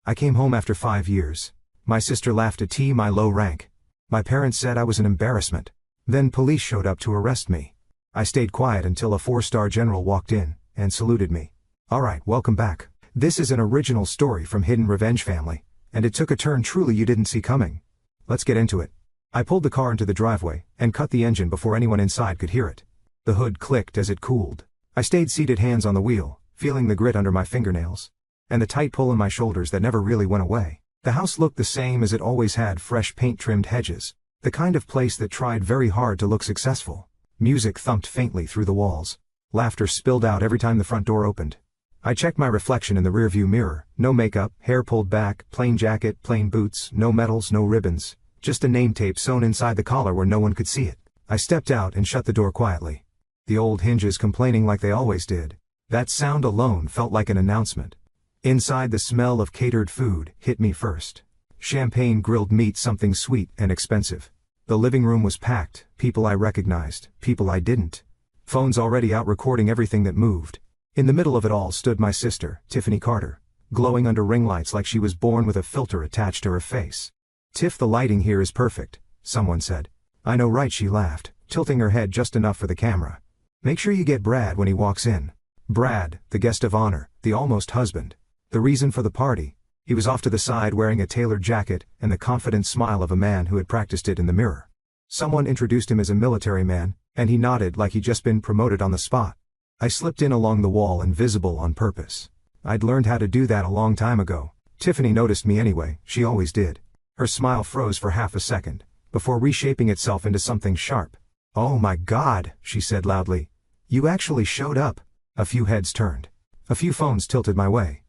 I came home after 5 years. My sister laughed at my low rank. My parents said I was an embarrassment. Then police showed up to arrest me. I stayed quiet until a 4-star general walked in and saluted me. Alright, welcome back. This is an original story from Hidden Revenge Family, and it took a turn truly you didn't see coming. Let's get into it. I pulled the car into the driveway and cut the engine before anyone inside could hear it. The hood clicked as it cooled. I stayed seated, hands on the wheel, feeling the grit under my fingernails, and the tight pull in my shoulders that never really went away. The house looked the same as it always had, fresh paint-trimmed hedges, the kind of place that tried very hard to look successful. Music thumped faintly through the walls. Laughter spilled out every time the front door opened. I checked my reflection in the rearview mirror. No makeup, hair pulled back, plain jacket, plain boots, no medals, no ribbons, just a name tape sewn inside the collar where no one could see it. I stepped out and shut the door quietly. The old hinges complaining like they always did. That sound alone felt like an announcement. Inside, the smell of catered food hit me first. Champagne, grilled meat, something sweet and expensive. The living room was packed, people I recognized, people I didn't. Phones already out recording everything that moved. In the middle of it all stood my sister, Tiffany Carter, glowing under ring lights like she was born with a filter attached to her face. "Tiff, the lighting here is perfect," someone said. "I know, right?" she laughed, tilting her head just enough for the camera. "Make sure you get Brad when he walks in." Brad, the guest of honor, the almost husband. The reason for the party. He was off to the side wearing a tailored jacket and the confident smile of a man who had practiced it in the mirror. Someone introduced him as a military man, and he nodded like he'd just been promoted on the spot. I slipped in along the wall, invisible on purpose. I'd learned how to do that a long time ago. Tiffany noticed me anyway, she always did. Her smile froze for half a second, before reshaping itself into something sharp. "Oh my God," she said loudly. "You actually showed up." A few heads turned. A few phones tilted my way.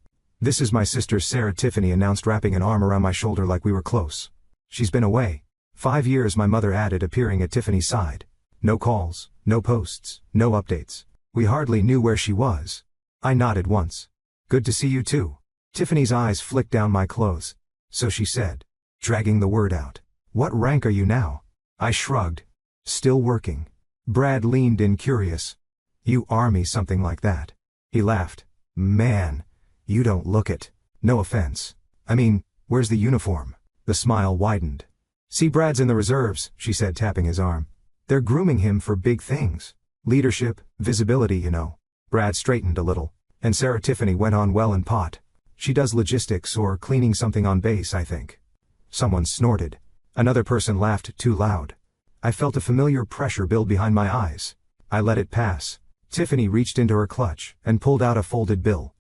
"This is my sister Sarah," Tiffany announced, wrapping an arm around my shoulder like we were close. "She's been away 5 years," my mother added, appearing at Tiffany's side. "No calls, no posts, no updates. We hardly knew where she was." I nodded once. "Good to see you too." Tiffany's eyes flicked down my clothes. "So," she said, dragging the word out. "What rank are you now?" I shrugged. "Still working." Brad leaned in, curious. "You Army, something like that." He laughed. "Man, you don't look it. No offense. I mean, where's the uniform?" The smile widened. "See, Brad's in the reserves," she said, tapping his arm. "They're grooming him for big things. Leadership, visibility, you know." Brad straightened a little, and Sarah, Tiffany went on, "Well, in pot. She does logistics or cleaning something on base, I think." Someone snorted. Another person laughed too loud. I felt a familiar pressure build behind my eyes. I let it pass. Tiffany reached into her clutch and pulled out a folded bill.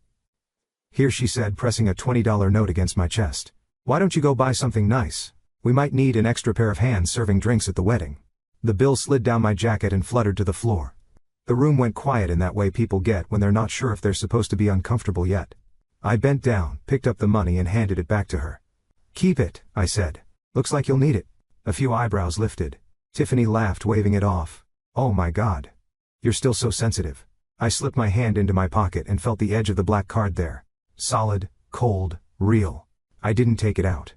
"Here," she said, pressing a $20 note against my chest. "Why don't you go buy something nice? We might need an extra pair of hands serving drinks at the wedding." The bill slid down my jacket and fluttered to the floor. The room went quiet in that way people get when they're not sure if they're supposed to be uncomfortable yet. I bent down, picked up the money and handed it back to her. "Keep it," I said. "Looks like you'll need it." A few eyebrows lifted. Tiffany laughed, waving it off. "Oh my God. You're still so sensitive." I slipped my hand into my pocket and felt the edge of the black card there. Solid, cold, real. I didn't take it out.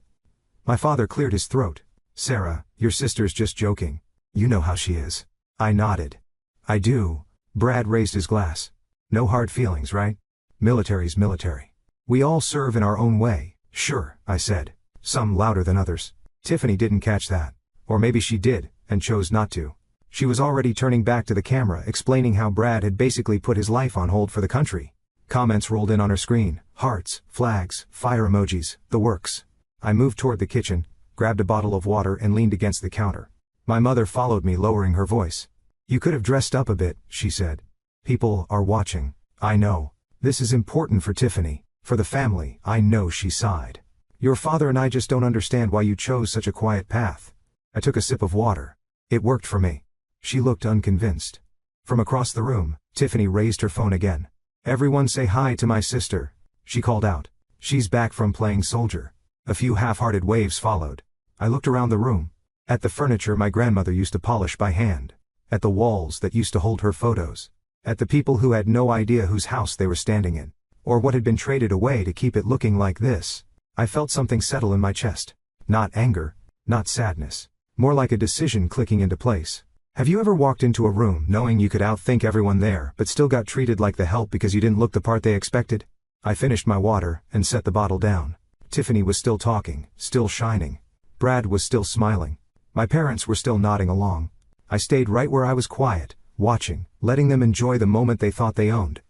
My father cleared his throat. "Sarah, your sister's just joking. You know how she is." I nodded. "I do." Brad raised his glass. "No hard feelings, right? Military's military. We all serve in our own way." "Sure," I said. "Some louder than others." Tiffany didn't catch that. Or maybe she did, and chose not to. She was already turning back to the camera, explaining how Brad had basically put his life on hold for the country. Comments rolled in on her screen. Hearts, flags, fire emojis, the works. I moved toward the kitchen, grabbed a bottle of water and leaned against the counter. My mother followed me, lowering her voice. "You could have dressed up a bit," she said. "People are watching." "I know. This is important for Tiffany, for the family." I know, she sighed. "Your father and I just don't understand why you chose such a quiet path." I took a sip of water. "It worked for me." She looked unconvinced. From across the room, Tiffany raised her phone again. "Everyone say hi to my sister," she called out. "She's back from playing soldier." A few half-hearted waves followed. I looked around the room. At the furniture my grandmother used to polish by hand. At the walls that used to hold her photos. At the people who had no idea whose house they were standing in, or what had been traded away to keep it looking like this. I felt something settle in my chest. Not anger, not sadness. More like a decision clicking into place. Have you ever walked into a room knowing you could outthink everyone there but still got treated like the help because you didn't look the part they expected? I finished my water and set the bottle down. Tiffany was still talking, still shining. Brad was still smiling. My parents were still nodding along. I stayed right where I was, quiet, watching, letting them enjoy the moment they thought they owned.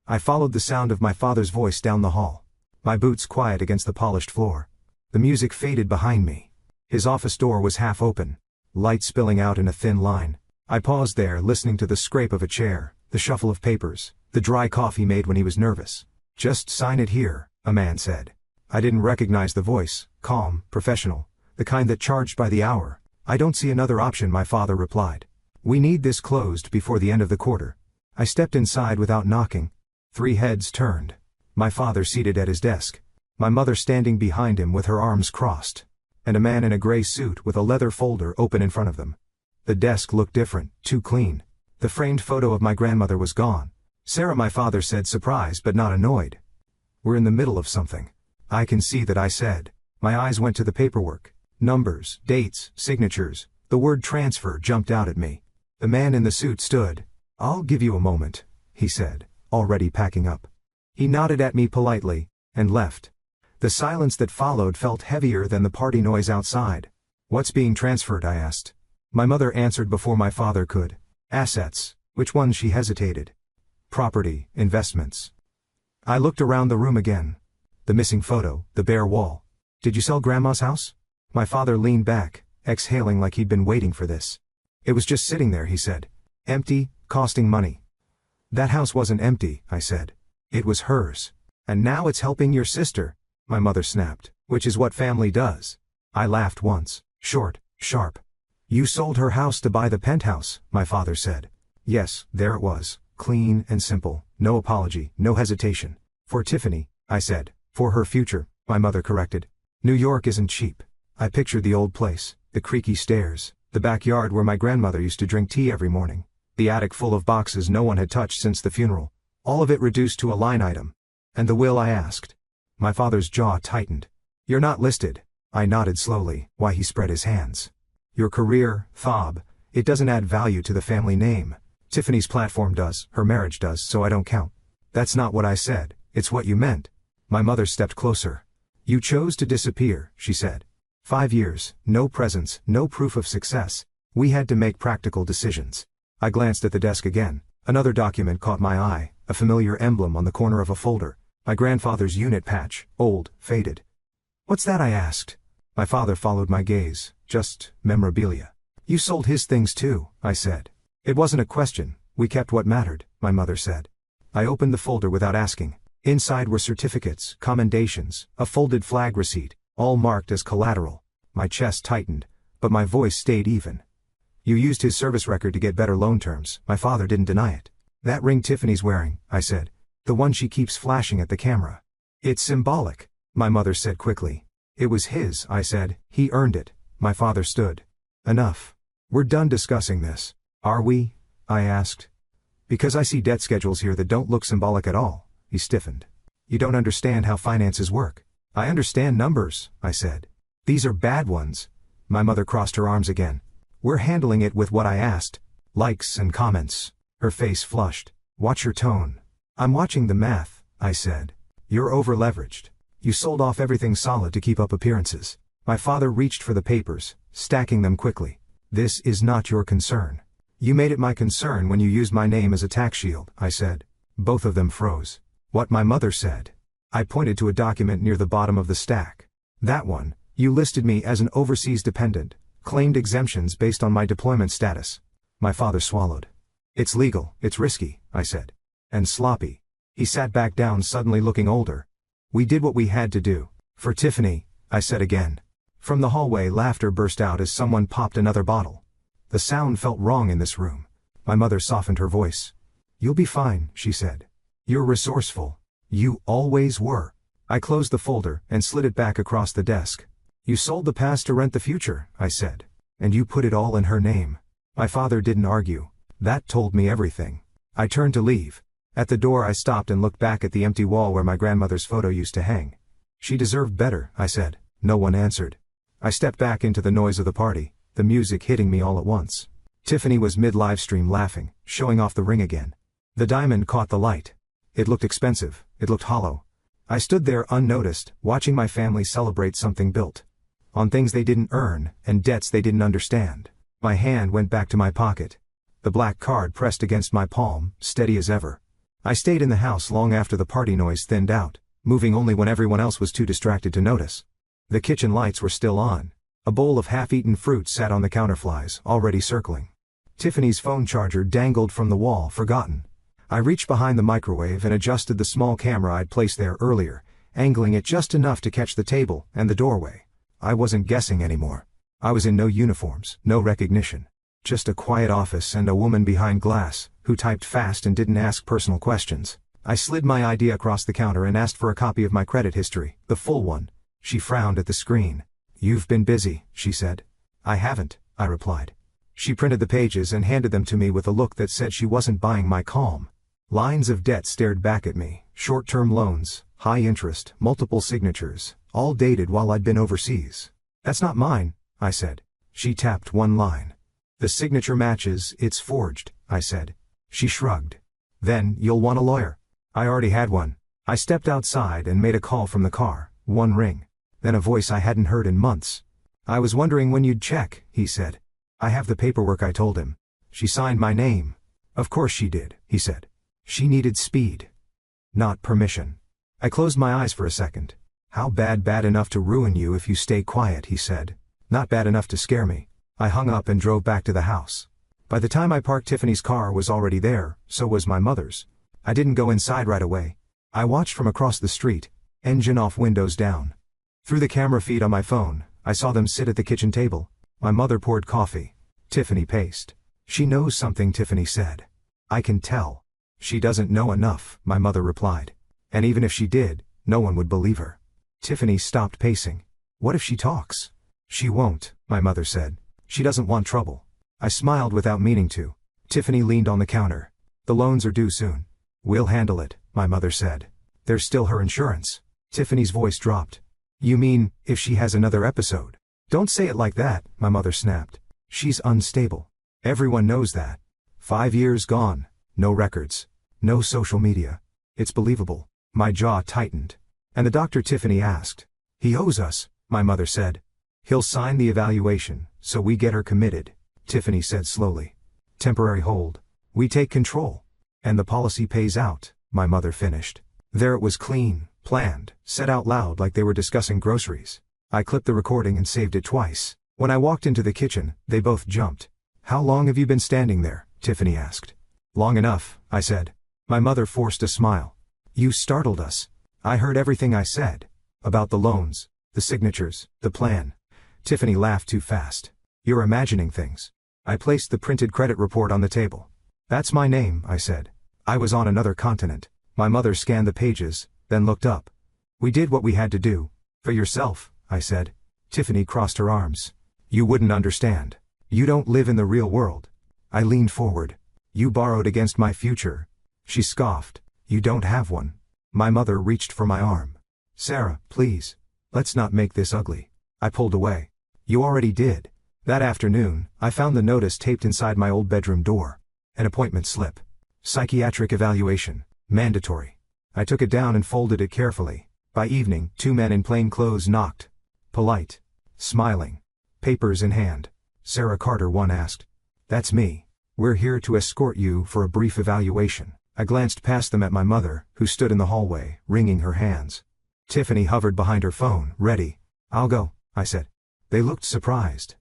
I followed the sound of my father's voice down the hall. My boots quiet against the polished floor. The music faded behind me. His office door was half open, light spilling out in a thin line. I paused there, listening to the scrape of a chair, the shuffle of papers, the dry cough he made when he was nervous. "Just sign it here," a man said. I didn't recognize the voice, calm, professional, the kind that charged by the hour. "I don't see another option," my father replied. "We need this closed before the end of the quarter." I stepped inside without knocking. 3 heads turned. My father seated at his desk. My mother standing behind him with her arms crossed. And a man in a gray suit with a leather folder open in front of them. The desk looked different, too clean. The framed photo of my grandmother was gone. "Sarah," my father said, surprised but not annoyed. "We're in the middle of something." "I can see that," I said. My eyes went to the paperwork. Numbers, dates, signatures. The word transfer jumped out at me. The man in the suit stood. "I'll give you a moment," he said, already packing up. He nodded at me politely, and left. The silence that followed felt heavier than the party noise outside. "What's being transferred?" I asked. My mother answered before my father could. "Assets." "Which ones?" She hesitated. "Property, investments." I looked around the room again. The missing photo, the bare wall. "Did you sell Grandma's house?" My father leaned back, exhaling like he'd been waiting for this. "It was just sitting there," he said. "Empty, costing money." "That house wasn't empty," I said. "It was hers. And now it's helping your sister," my mother snapped. "Which is what family does." I laughed once, short, sharp. "You sold her house to buy the penthouse," my father said. Yes, there it was, clean and simple, no apology, no hesitation. "For Tiffany," I said. "For her future," my mother corrected. "New York isn't cheap." I pictured the old place, the creaky stairs, the backyard where my grandmother used to drink tea every morning, the attic full of boxes no one had touched since the funeral, all of it reduced to a line item. "And the will?" I asked. My father's jaw tightened. "You're not listed." I nodded slowly. "Why?" He spread his hands. "Your career, Thob, it doesn't add value to the family name. Tiffany's platform does, her marriage does, so I don't count." "That's not what I said, it's what you meant." My mother stepped closer. "You chose to disappear," she said. 5 years, no presence, no proof of success. We had to make practical decisions. I glanced at the desk again. Another document caught my eye, a familiar emblem on the corner of a folder. My grandfather's unit patch, old, faded. "What's that?" I asked. My father followed my gaze. "Just memorabilia." "You sold his things too," I said. "It wasn't a question, we kept what mattered," my mother said. I opened the folder without asking. Inside were certificates, commendations, a folded flag receipt, all marked as collateral. My chest tightened, but my voice stayed even. "You used his service record to get better loan terms," my father didn't deny it. "That ring Tiffany's wearing," I said. "The one she keeps flashing at the camera." "It's symbolic," my mother said quickly. "It was his," I said. "He earned it." My father stood. "Enough. We're done discussing this." "Are we?" I asked. "Because I see debt schedules here that don't look symbolic at all." He stiffened. "You don't understand how finances work." "I understand numbers," I said. "These are bad ones." My mother crossed her arms again. "We're handling it with what I asked. Likes and comments." Her face flushed. "Watch your tone." "I'm watching the math," I said. "You're over-leveraged. You sold off everything solid to keep up appearances." My father reached for the papers, stacking them quickly. "This is not your concern." "You made it my concern when you used my name as a tax shield," I said. Both of them froze. "What?" my mother said. I pointed to a document near the bottom of the stack. "That one. You listed me as an overseas dependent, claimed exemptions based on my deployment status." My father swallowed. "It's legal, it's risky," I said. "And sloppy." He sat back down, suddenly looking older. "We did what we had to do. For Tiffany," I said again. From the hallway, laughter burst out as someone popped another bottle. The sound felt wrong in this room. My mother softened her voice. "You'll be fine," she said. "You're resourceful. You always were." I closed the folder and slid it back across the desk. "You sold the past to rent the future," I said. "And you put it all in her name." My father didn't argue. That told me everything. I turned to leave. At the door I stopped and looked back at the empty wall where my grandmother's photo used to hang. "She deserved better," I said. No one answered. I stepped back into the noise of the party, the music hitting me all at once. Tiffany was mid-livestream laughing, showing off the ring again. The diamond caught the light. It looked expensive, it looked hollow. I stood there unnoticed, watching my family celebrate something built on things they didn't earn, and debts they didn't understand. My hand went back to my pocket. The black card pressed against my palm, steady as ever. I stayed in the house long after the party noise thinned out, moving only when everyone else was too distracted to notice. The kitchen lights were still on. A bowl of half-eaten fruit sat on the counterflies, already circling. Tiffany's phone charger dangled from the wall, forgotten. I reached behind the microwave and adjusted the small camera I'd placed there earlier, angling it just enough to catch the table and the doorway. I wasn't guessing anymore. I was in no uniforms, no recognition. Just a quiet office and a woman behind glass, who typed fast and didn't ask personal questions. I slid my ID across the counter and asked for a copy of my credit history, the full one. She frowned at the screen. "You've been busy," she said. "I haven't," I replied. She printed the pages and handed them to me with a look that said she wasn't buying my calm. Lines of debt stared back at me, short-term loans, high interest, multiple signatures, all dated while I'd been overseas. "That's not mine," I said. She tapped one line. "The signature matches, it's forged," I said. She shrugged. "Then, you'll want a lawyer." I already had one. I stepped outside and made a call from the car, one ring. Then a voice I hadn't heard in months. "I was wondering when you'd check," he said. "I have the paperwork," I told him. "She signed my name." "Of course she did," he said. "She needed speed, not permission." I closed my eyes for a second. "How bad enough to ruin you if you stay quiet," he said. "Not bad enough to scare me." I hung up and drove back to the house. By the time I parked, Tiffany's car was already there, so was my mother's. I didn't go inside right away. I watched from across the street, engine off, windows down. Through the camera feed on my phone, I saw them sit at the kitchen table. My mother poured coffee. Tiffany paced. "She knows something," Tiffany said. "I can tell." "She doesn't know enough," my mother replied. "And even if she did, no one would believe her." Tiffany stopped pacing. "What if she talks?" "She won't," my mother said. "She doesn't want trouble." I smiled without meaning to. Tiffany leaned on the counter. "The loans are due soon." "We'll handle it," my mother said. "There's still her insurance." Tiffany's voice dropped. "You mean, if she has another episode?" "Don't say it like that," my mother snapped. "She's unstable. Everyone knows that. 5 years gone. No records. No social media. It's believable." My jaw tightened. "And the doctor?" Tiffany asked. "He owes us," my mother said. "He'll sign the evaluation, so we get her committed," Tiffany said slowly. "Temporary hold. We take control. And the policy pays out," my mother finished. There it was, clean, planned, said out loud like they were discussing groceries. I clipped the recording and saved it twice. When I walked into the kitchen, they both jumped. "How long have you been standing there?" Tiffany asked. "Long enough," I said. My mother forced a smile. "You startled us. I heard everything I said. About the loans, the signatures, the plan." Tiffany laughed too fast. "You're imagining things." I placed the printed credit report on the table. "That's my name," I said. "I was on another continent." My mother scanned the pages, then looked up. "We did what we had to do. For yourself," I said. Tiffany crossed her arms. "You wouldn't understand. You don't live in the real world." I leaned forward. "You borrowed against my future." She scoffed. "You don't have one." My mother reached for my arm. "Sarah, please. Let's not make this ugly." I pulled away. "You already did." That afternoon, I found the notice taped inside my old bedroom door. An appointment slip. Psychiatric evaluation. Mandatory. I took it down and folded it carefully. By evening, 2 men in plain clothes knocked. Polite. Smiling. Papers in hand. "Sarah Carter," one asked. "That's me. We're here to escort you for a brief evaluation." I glanced past them at my mother, who stood in the hallway, wringing her hands. Tiffany hovered behind her phone, ready. "I'll go," I said. They looked surprised.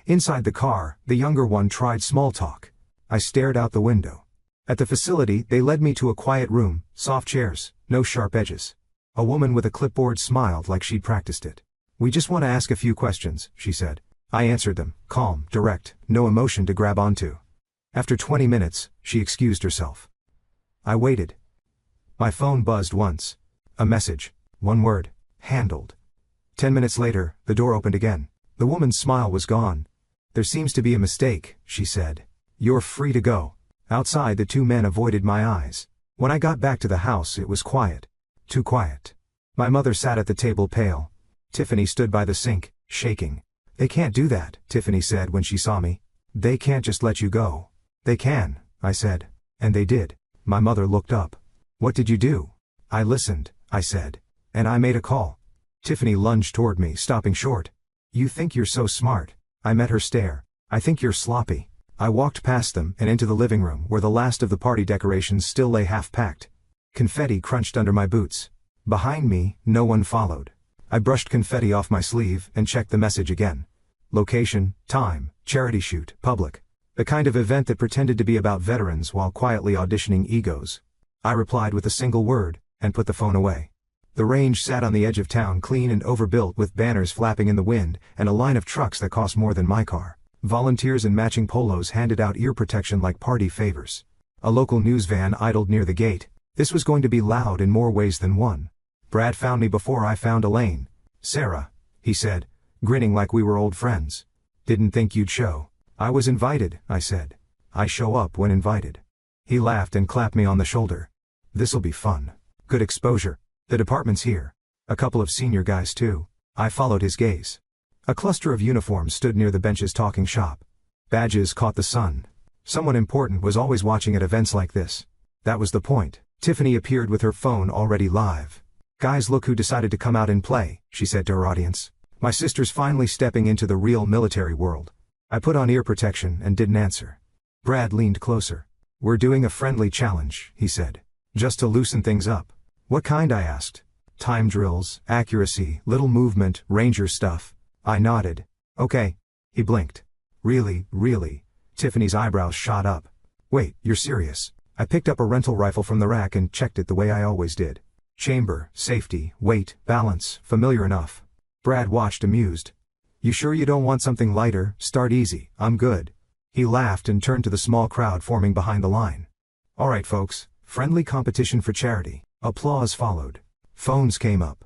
Inside the car, the younger one tried small talk. I stared out the window. At the facility, they led me to a quiet room, soft chairs, no sharp edges. A woman with a clipboard smiled like she'd practiced it. "We just want to ask a few questions," she said. I answered them, calm, direct, no emotion to grab onto. After 20 minutes, she excused herself. I waited. My phone buzzed once. A message. One word. Handled. 10 minutes later, the door opened again. The woman's smile was gone. "There seems to be a mistake," she said. "You're free to go." Outside, the 2 men avoided my eyes. When I got back to the house, it was quiet. Too quiet. My mother sat at the table, pale. Tiffany stood by the sink, shaking. "They can't do that," Tiffany said when she saw me. "They can't just let you go." "They can," I said. "And they did." My mother looked up. "What did you do?" "I listened," I said. And I made a call. Tiffany lunged toward me, stopping short. You think you're so smart. I met her stare. I think you're sloppy. I walked past them and into the living room where the last of the party decorations still lay half-packed. Confetti crunched under my boots. Behind me, no one followed. I brushed confetti off my sleeve and checked the message again. Location, time, charity shoot, public. The kind of event that pretended to be about veterans while quietly auditioning egos. I replied with a single word, and put the phone away. The range sat on the edge of town, clean and overbuilt, with banners flapping in the wind, and a line of trucks that cost more than my car. Volunteers in matching polos handed out ear protection like party favors. A local news van idled near the gate. This was going to be loud in more ways than one. Brad found me before I found Elaine. Sarah, he said, grinning like we were old friends. Didn't think you'd show. I was invited, I said. I show up when invited. He laughed and clapped me on the shoulder. This'll be fun. Good exposure. The department's here. A couple of senior guys too. I followed his gaze. A cluster of uniforms stood near the benches talking shop. Badges caught the sun. Someone important was always watching at events like this. That was the point. Tiffany appeared with her phone already live. Guys, look who decided to come out and play, she said to her audience. My sister's finally stepping into the real military world. I put on ear protection and didn't answer. Brad leaned closer. We're doing a friendly challenge, he said. Just to loosen things up. What kind, I asked. Time drills, accuracy, little movement, ranger stuff. I nodded. Okay. He blinked. Really? Tiffany's eyebrows shot up. Wait, you're serious? I picked up a rental rifle from the rack and checked it the way I always did. Chamber, safety, weight, balance, familiar enough. Brad watched, amused. You sure you don't want something lighter? Start easy, I'm good. He laughed and turned to the small crowd forming behind the line. All right, folks, friendly competition for charity. Applause followed. Phones came up.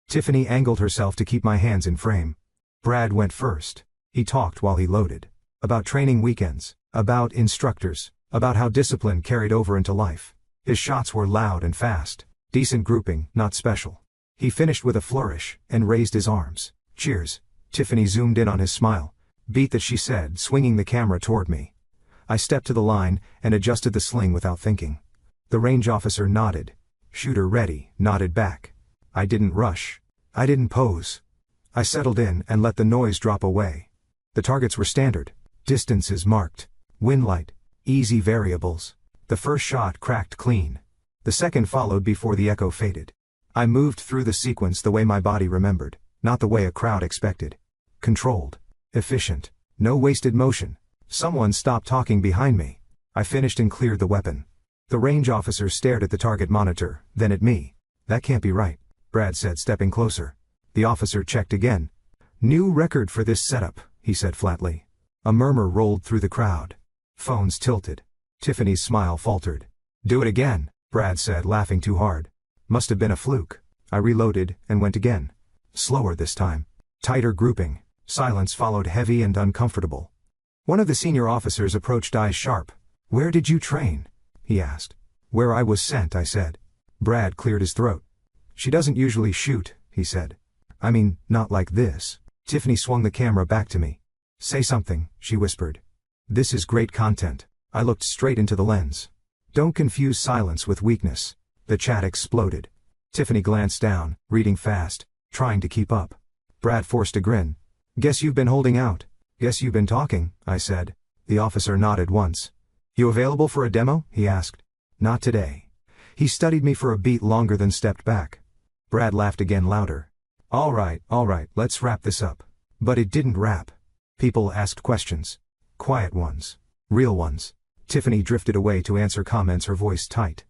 Tiffany angled herself to keep my hands in frame. Brad went first. He talked while he loaded. About training weekends. About instructors. About how discipline carried over into life. His shots were loud and fast. Decent grouping, not special. He finished with a flourish, and raised his arms. Cheers. Tiffany zoomed in on his smile. Beat that, she said, swinging the camera toward me. I stepped to the line, and adjusted the sling without thinking. The range officer nodded. Shooter ready, nodded back. I didn't rush. I didn't pose. I settled in and let the noise drop away. The targets were standard. Distances marked. Wind light. Easy variables. The first shot cracked clean. The second followed before the echo faded. I moved through the sequence the way my body remembered, not the way a crowd expected. Controlled. Efficient. No wasted motion. Someone stopped talking behind me. I finished and cleared the weapon. The range officer stared at the target monitor, then at me. That can't be right, Brad said, stepping closer. The officer checked again. New record for this setup, he said flatly. A murmur rolled through the crowd. Phones tilted. Tiffany's smile faltered. Do it again, Brad said, laughing too hard. Must have been a fluke. I reloaded and went again. Slower this time. Tighter grouping. Silence followed, heavy and uncomfortable. One of the senior officers approached, eyes sharp. Where did you train? He asked. Where I was sent, I said. Brad cleared his throat. She doesn't usually shoot, he said. I mean, not like this. Tiffany swung the camera back to me. Say something, she whispered. This is great content. I looked straight into the lens. Don't confuse silence with weakness. The chat exploded. Tiffany glanced down, reading fast, trying to keep up. Brad forced a grin. Guess you've been holding out. Guess you've been talking, I said. The officer nodded once. You available for a demo? He asked. Not today. He studied me for a beat longer, then stepped back. Brad laughed again, louder. All right, let's wrap this up. But it didn't wrap. People asked questions. Quiet ones. Real ones. Tiffany drifted away to answer comments, her voice tight.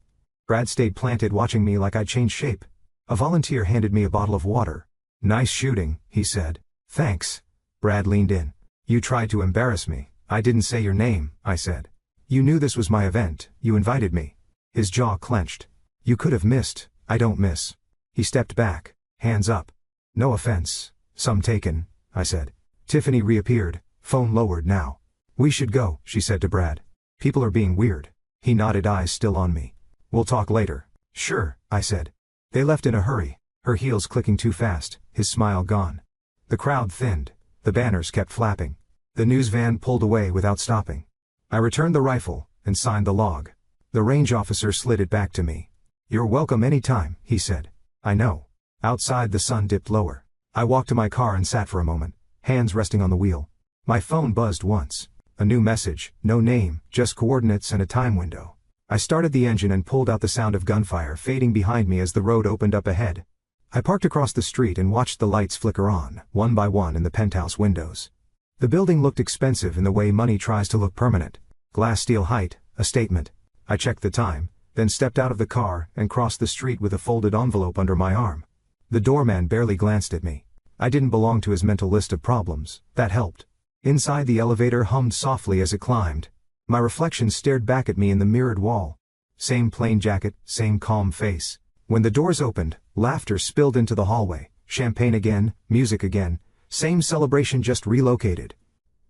Brad stayed planted, watching me like I'd changed shape. A volunteer handed me a bottle of water. Nice shooting, he said. Thanks. Brad leaned in. You tried to embarrass me. I didn't say your name, I said. You knew this was my event. You invited me. His jaw clenched. You could have missed. I don't miss. He stepped back, hands up. No offense. Some taken, I said. Tiffany reappeared, phone lowered now. We should go, she said to Brad. People are being weird. He nodded, eyes still on me. We'll talk later. Sure, I said. They left in a hurry, her heels clicking too fast, his smile gone. The crowd thinned. The banners kept flapping. The news van pulled away without stopping. I returned the rifle and signed the log. The range officer slid it back to me. You're welcome anytime, he said. I know. Outside the sun dipped lower. I walked to my car and sat for a moment, hands resting on the wheel. My phone buzzed once. A new message, no name, just coordinates and a time window. I started the engine and pulled out, the sound of gunfire fading behind me as the road opened up ahead. I parked across the street and watched the lights flicker on, one by one, in the penthouse windows. The building looked expensive in the way money tries to look permanent. Glass steel height, a statement. I checked the time, then stepped out of the car and crossed the street with a folded envelope under my arm. The doorman barely glanced at me. I didn't belong to his mental list of problems. That helped. Inside, the elevator hummed softly as it climbed. My reflection stared back at me in the mirrored wall. Same plain jacket, same calm face. When the doors opened, laughter spilled into the hallway. Champagne again, music again. Same celebration, just relocated.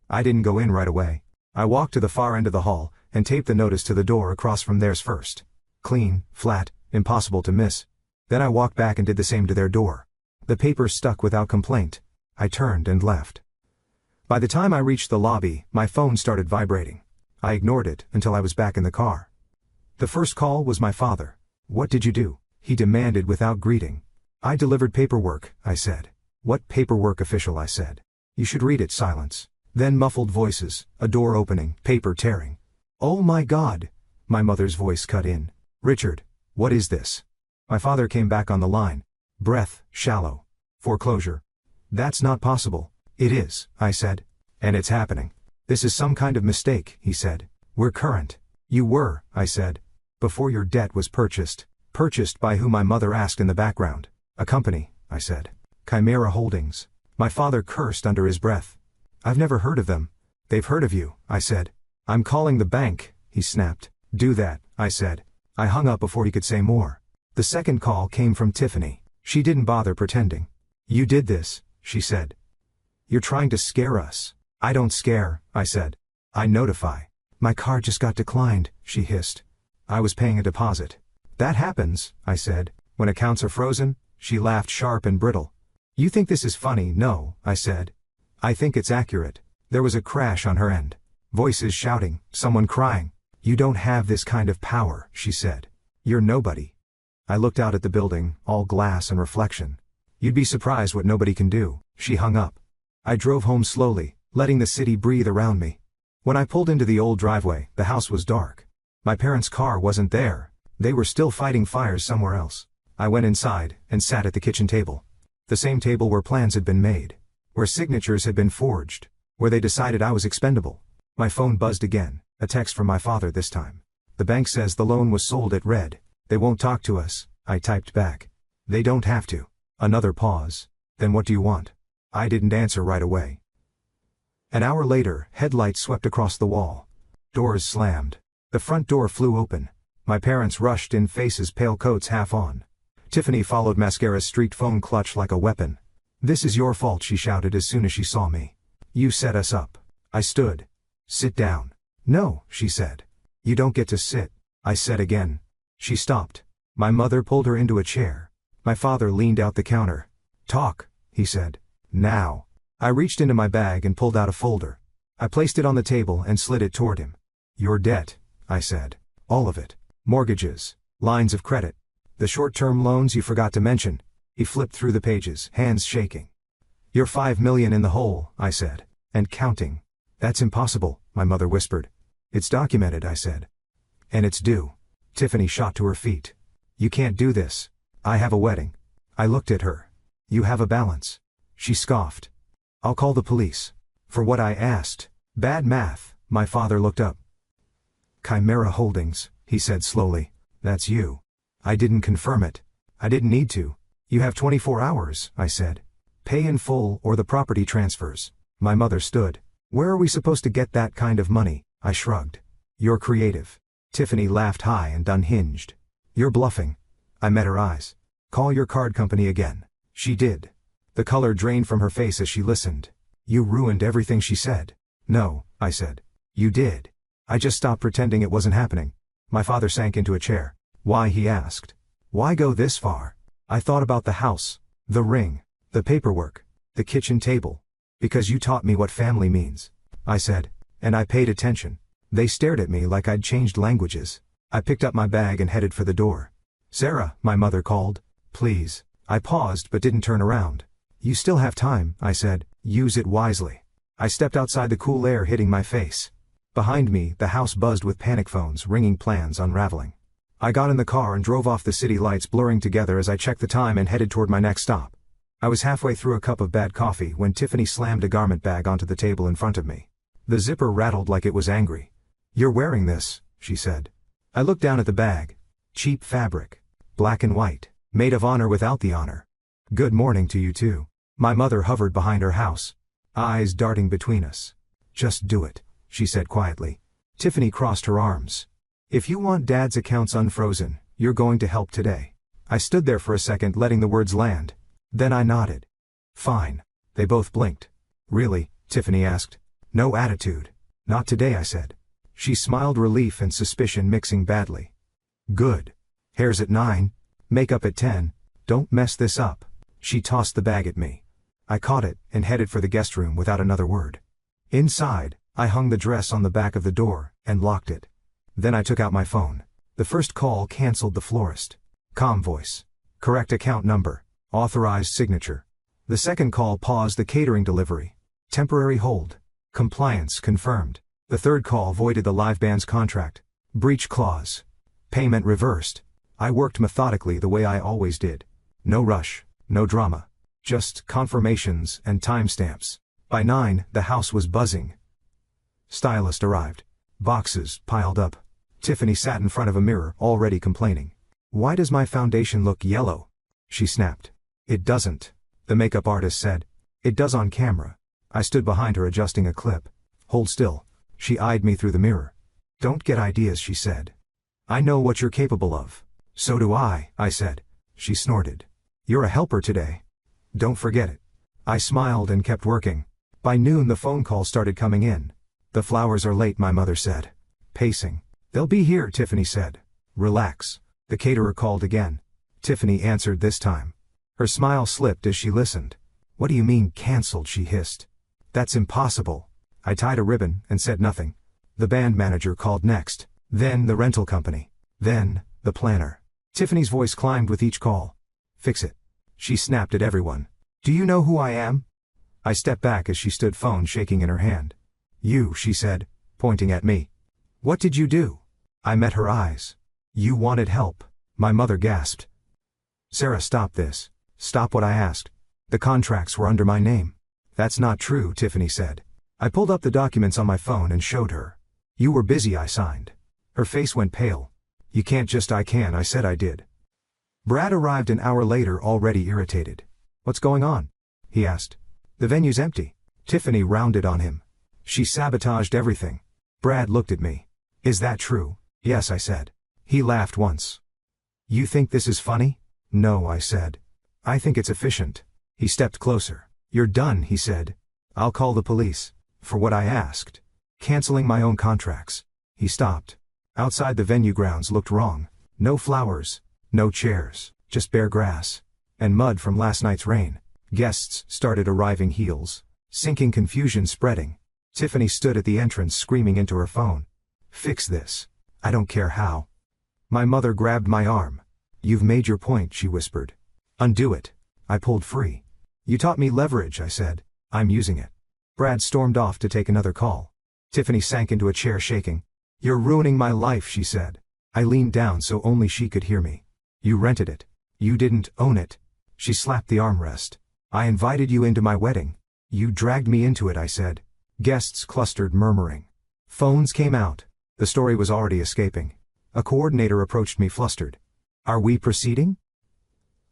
I didn't go in right away. I walked to the far end of the hall and taped the notice to the door across from theirs first. Clean, flat, impossible to miss. Then I walked back and did the same to their door. The paper stuck without complaint. I turned and left. By the time I reached the lobby, my phone started vibrating. I ignored it until I was back in the car. The first call was my father. "What did you do?" he demanded without greeting. "I delivered paperwork," I said. "What paperwork, official?" I said. "You should read it." Silence. Then muffled voices, a door opening, paper tearing. "Oh my God!" My mother's voice cut in. "Richard, what is this?" My father came back on the line. Breath, shallow. "Foreclosure." "That's not possible." "It is," I said. "And it's happening." "This is some kind of mistake," he said. "We're current." "You were," I said. "Before your debt was purchased." "Purchased by who?" my mother asked in the background. "A company," I said. "Chimera Holdings." My father cursed under his breath. "I've never heard of them." "They've heard of you," I said. "I'm calling the bank," he snapped. "Do that," I said. I hung up before he could say more. The second call came from Tiffany. She didn't bother pretending. "You did this," she said. "You're trying to scare us." "I don't scare," I said. "I notify." "My card just got declined," she hissed. "I was paying a deposit." "That happens," I said, "when accounts are frozen." She laughed, sharp and brittle. "You think this is funny?" "No," I said. "I think it's accurate." There was a crash on her end. Voices shouting, someone crying. "You don't have this kind of power," she said. "You're nobody." I looked out at the building, all glass and reflection. "You'd be surprised what nobody can do." She hung up. I drove home slowly, letting the city breathe around me. When I pulled into the old driveway, the house was dark. My parents' car wasn't there. They were still fighting fires somewhere else. I went inside and sat at the kitchen table. The same table where plans had been made, where signatures had been forged, where they decided I was expendable. My phone buzzed again, a text from my father this time. "The bank says the loan was sold at red. They won't talk to us," I typed back. "They don't have to." Another pause. "Then what do you want?" I didn't answer right away. An hour later, headlights swept across the wall. Doors slammed. The front door flew open. My parents rushed in, faces pale, coats half on. Tiffany followed, mascara streaked, phone clutched like a weapon. "This is your fault," she shouted as soon as she saw me. "You set us up." I stood. "Sit down." "No," she said. "You don't get to sit," I said again. She stopped. My mother pulled her into a chair. My father leaned out the counter. "Talk," he said. "Now." I reached into my bag and pulled out a folder. I placed it on the table and slid it toward him. "Your debt," I said. "All of it. Mortgages, lines of credit, the short-term loans you forgot to mention." He flipped through the pages, hands shaking. "You're $5 million in the hole," I said. "And counting." "That's impossible," my mother whispered. "It's documented," I said. "And it's due." Tiffany shot to her feet. "You can't do this. I have a wedding." I looked at her. "You have a balance." She scoffed. "I'll call the police." "For what?" I asked. "Bad math." My father looked up. "Chimera Holdings," he said slowly. "That's you." I didn't confirm it. I didn't need to. "You have 24 hours, I said. "Pay in full or the property transfers." My mother stood. "Where are we supposed to get that kind of money?" I shrugged. "You're creative." Tiffany laughed high and unhinged. "You're bluffing." I met her eyes. "Call your card company again." She did. The color drained from her face as she listened. "You ruined everything," she said. "No," I said. "You did." I just stopped pretending it wasn't happening. My father sank into a chair. "Why?" he asked. "Why go this far?" I thought about the house, the ring, the paperwork, the kitchen table. "Because you taught me what family means," I said, and I paid attention. They stared at me like I'd changed languages. I picked up my bag and headed for the door. "Sarah," my mother called. "Please." I paused but didn't turn around. You still have time, I said. Use it wisely. I stepped outside, the cool air hitting my face. Behind me, the house buzzed with panic phones ringing, plans unraveling. I got in the car and drove off, the city lights blurring together as I checked the time and headed toward my next stop. I was halfway through a cup of bad coffee when Tiffany slammed a garment bag onto the table in front of me. The zipper rattled like it was angry. You're wearing this, she said. I looked down at the bag. Cheap fabric. Black and white. Maid of honor without the honor. Good morning to you too. My mother hovered behind her house. Eyes darting between us. Just do it, she said quietly. Tiffany crossed her arms. If you want Dad's accounts unfrozen, you're going to help today. I stood there for a second, letting the words land. Then I nodded. Fine. They both blinked. Really? Tiffany asked. No attitude. Not today, I said. She smiled, relief and suspicion mixing badly. Good. Hair's at 9. Makeup at 10. Don't mess this up. She tossed the bag at me. I caught it and headed for the guest room without another word. Inside, I hung the dress on the back of the door and locked it. Then I took out my phone. The first call canceled, the florist. Calm voice. Correct account number. Authorized signature. The second call paused, the catering delivery. Temporary hold. Compliance confirmed. The third call voided the live band's contract. Breach clause. Payment reversed. I worked methodically the way I always did. No rush, no drama. Just confirmations and timestamps. By 9, the house was buzzing. Stylist arrived. Boxes piled up. Tiffany sat in front of a mirror, already complaining. Why does my foundation look yellow? She snapped. It doesn't, the makeup artist said. It does on camera. I stood behind her, adjusting a clip. Hold still. She eyed me through the mirror. Don't get ideas, she said. I know what you're capable of. So do I said. She snorted. You're a helper today. Don't forget it. I smiled and kept working. By noon, the phone call started coming in. The flowers are late, my mother said. Pacing. They'll be here, Tiffany said. Relax. The caterer called again. Tiffany answered this time. Her smile slipped as she listened. What do you mean canceled, she hissed. That's impossible. I tied a ribbon and said nothing. The band manager called next. Then the rental company. Then the planner. Tiffany's voice climbed with each call. Fix it. She snapped at everyone. Do you know who I am? I stepped back as she stood, phone shaking in her hand. You, she said, pointing at me. What did you do? I met her eyes. You wanted help. My mother gasped. Sarah, stop this. Stop what I asked. The contracts were under my name. That's not true, Tiffany said. I pulled up the documents on my phone and showed her. You were busy, I signed. Her face went pale. You can't just I can, I said I did. Brad arrived an hour later, already irritated. What's going on? He asked. The venue's empty. Tiffany rounded on him. She sabotaged everything. Brad looked at me. Is that true? Yes, I said. He laughed once. You think this is funny? No, I said. I think it's efficient. He stepped closer. You're done, he said. I'll call the police. For what I asked. Canceling my own contracts. He stopped. Outside, the venue grounds looked wrong. No flowers. No chairs. Just bare grass. And mud from last night's rain. Guests started arriving, heels sinking, confusion spreading. Tiffany stood at the entrance, screaming into her phone. Fix this. I don't care how. My mother grabbed my arm. You've made your point, she whispered. Undo it. I pulled free. You taught me leverage, I said. I'm using it. Brad stormed off to take another call. Tiffany sank into a chair, shaking. You're ruining my life, she said. I leaned down so only she could hear me. You rented it. You didn't own it. She slapped the armrest. I invited you into my wedding. You dragged me into it, I said. Guests clustered, murmuring. Phones came out. The story was already escaping. A coordinator approached me, flustered. Are we proceeding?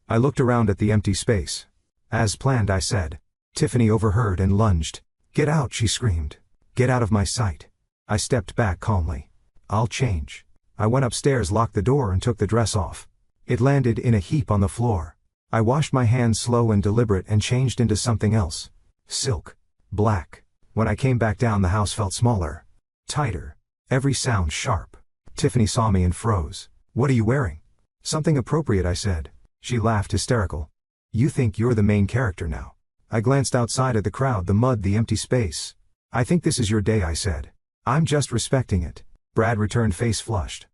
I looked around at the empty space. As planned, I said. Tiffany overheard and lunged. Get out, she screamed. Get out of my sight. I stepped back calmly. I'll change. I went upstairs, locked the door and took the dress off. It landed in a heap on the floor. I washed my hands, slow and deliberate, and changed into something else. Silk. Black. When I came back down, the house felt smaller. Tighter. Every sound sharp. Tiffany saw me and froze. What are you wearing? Something appropriate, I said. She laughed, hysterical. You think you're the main character now. I glanced outside at the crowd, the mud, the empty space. I think this is your day, I said. I'm just respecting it. Brad returned, face flushed.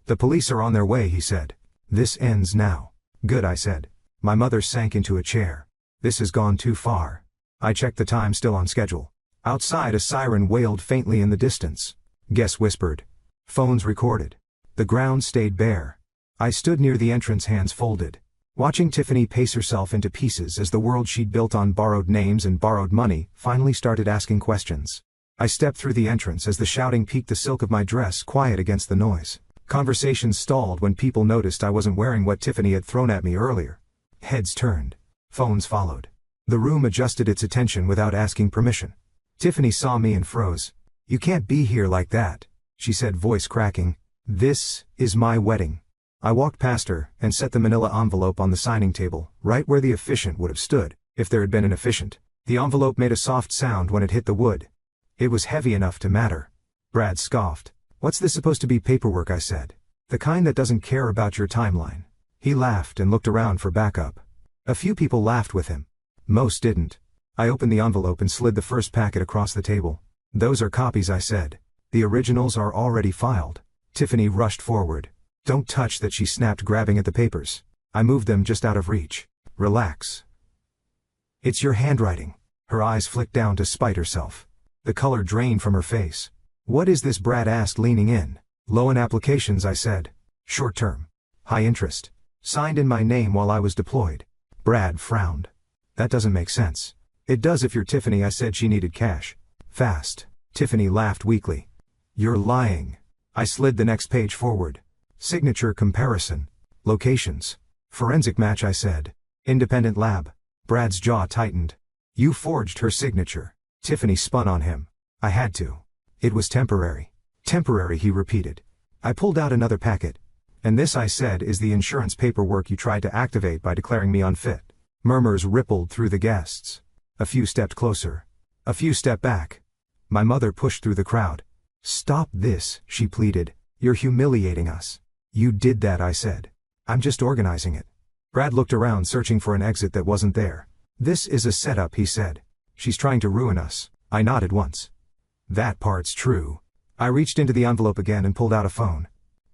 The police are on their way, he said. This ends now. Good, I said. My mother sank into a chair. This has gone too far. I checked the time, still on schedule. Outside, a siren wailed faintly in the distance. Guess whispered. Phones recorded. The ground stayed bare. I stood near the entrance, hands folded, watching Tiffany pace herself into pieces as the world she'd built on borrowed names and borrowed money finally started asking questions. I stepped through the entrance as the shouting peaked the silk of my dress, quiet against the noise. Conversations stalled when people noticed I wasn't wearing what Tiffany had thrown at me earlier. Heads turned. Phones followed. The room adjusted its attention without asking permission. Tiffany saw me and froze. "You can't be here like that," she said, voice cracking. "This is my wedding." I walked past her and set the manila envelope on the signing table, right where the efficient would have stood, if there had been an efficient. The envelope made a soft sound when it hit the wood. It was heavy enough to matter. Brad scoffed. "What's this supposed to be, paperwork?" I said. "The kind that doesn't care about your timeline." He laughed and looked around for backup. A few people laughed with him. Most didn't. I opened the envelope and slid the first packet across the table. "Those are copies," I said. "The originals are already filed." Tiffany rushed forward. "Don't touch that," she snapped, grabbing at the papers. I moved them just out of reach. "Relax. It's your handwriting." Her eyes flicked down to spite herself. The color drained from her face. "What is this?" Brad asked, leaning in. "Loan applications," I said. "Short term. High interest. Signed in my name while I was deployed." Brad frowned. "That doesn't make sense." "It does if you're Tiffany." I said. "She needed cash. Fast." Tiffany laughed weakly. "You're lying." I slid the next page forward. "Signature comparison. Locations. Forensic match," I said. "Independent lab." Brad's jaw tightened. "You forged her signature." Tiffany spun on him. "I had to. It was temporary." "Temporary," he repeated. I pulled out another packet. "And this," I said, "is the insurance paperwork you tried to activate by declaring me unfit." Murmurs rippled through the guests. A few stepped closer. A few stepped back. My mother pushed through the crowd. "Stop this," she pleaded. "You're humiliating us." "You did that," I said. "I'm just organizing it." Brad looked around, searching for an exit that wasn't there. "This is a setup," he said. "She's trying to ruin us." I nodded once. "That part's true." I reached into the envelope again and pulled out a phone.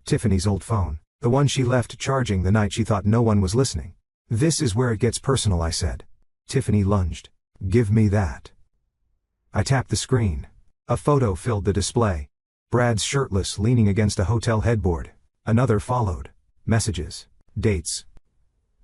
Tiffany's old phone. The one she left charging the night she thought no one was listening. "This is where it gets personal," I said. Tiffany lunged. "Give me that." I tapped the screen. A photo filled the display. Brad's shirtless, leaning against a hotel headboard. Another followed. Messages. Dates.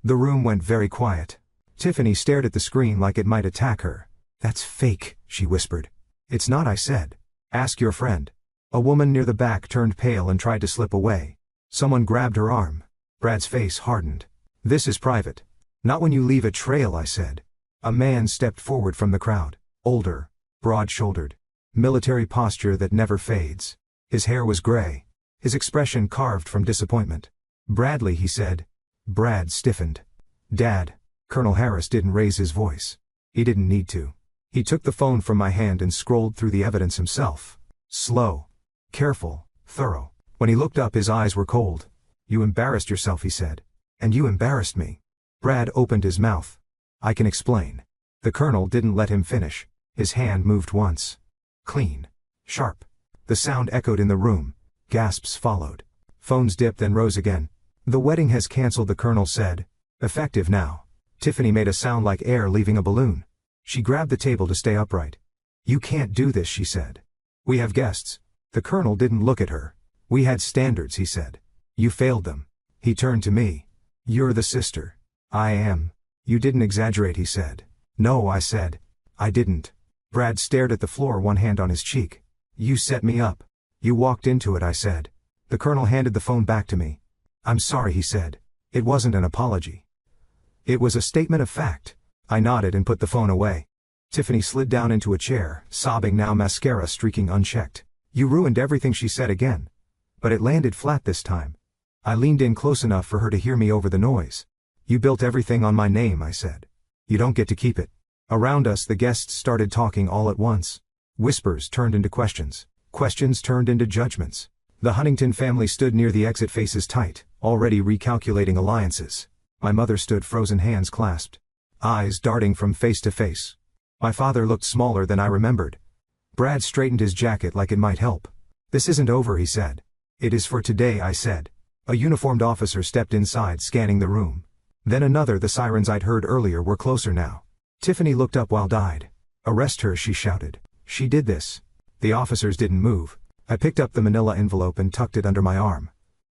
The room went very quiet. Tiffany stared at the screen like it might attack her. "That's fake," she whispered. "It's not," I said. "Ask your friend." A woman near the back turned pale and tried to slip away. Someone grabbed her arm. Brad's face hardened. "This is private. Not when you leave a trail," I said. A man stepped forward from the crowd. Older. Broad-shouldered. Military posture that never fades. His hair was gray. His expression carved from disappointment. "Bradley," he said. Brad stiffened. "Dad." Colonel Harris didn't raise his voice. He didn't need to. He took the phone from my hand and scrolled through the evidence himself. Slow. Careful. Thorough. When he looked up, his eyes were cold. "You embarrassed yourself," he said. "And you embarrassed me." Brad opened his mouth. "I can explain." The colonel didn't let him finish. His hand moved once. Clean. Sharp. The sound echoed in the room. Gasps followed. Phones dipped and rose again. "The wedding has canceled," the colonel said. "Effective now." Tiffany made a sound like air leaving a balloon. She grabbed the table to stay upright. "You can't do this," she said. "We have guests." The colonel didn't look at her. "We had standards," he said. "You failed them." He turned to me. "You're the sister." "I am." "You didn't exaggerate," he said. "No," I said. "I didn't." Brad stared at the floor, one hand on his cheek. "You set me up." "You walked into it," I said. The colonel handed the phone back to me. "I'm sorry," he said. It wasn't an apology. It was a statement of fact. I nodded and put the phone away. Tiffany slid down into a chair, sobbing now, mascara streaking unchecked. "You ruined everything," she said again. But it landed flat this time. I leaned in close enough for her to hear me over the noise. "You built everything on my name," I said. "You don't get to keep it." Around us, the guests started talking all at once. Whispers turned into questions. Questions turned into judgments. The Huntington family stood near the exit, faces tight, already recalculating alliances. My mother stood frozen, hands clasped. Eyes darting from face to face. My father looked smaller than I remembered. Brad straightened his jacket like it might help. "This isn't over," he said. "It is for today," I said. A uniformed officer stepped inside, scanning the room. Then another. The sirens I'd heard earlier were closer now. Tiffany looked up while died. "Arrest her," she shouted. "She did this." The officers didn't move. I picked up the manila envelope and tucked it under my arm.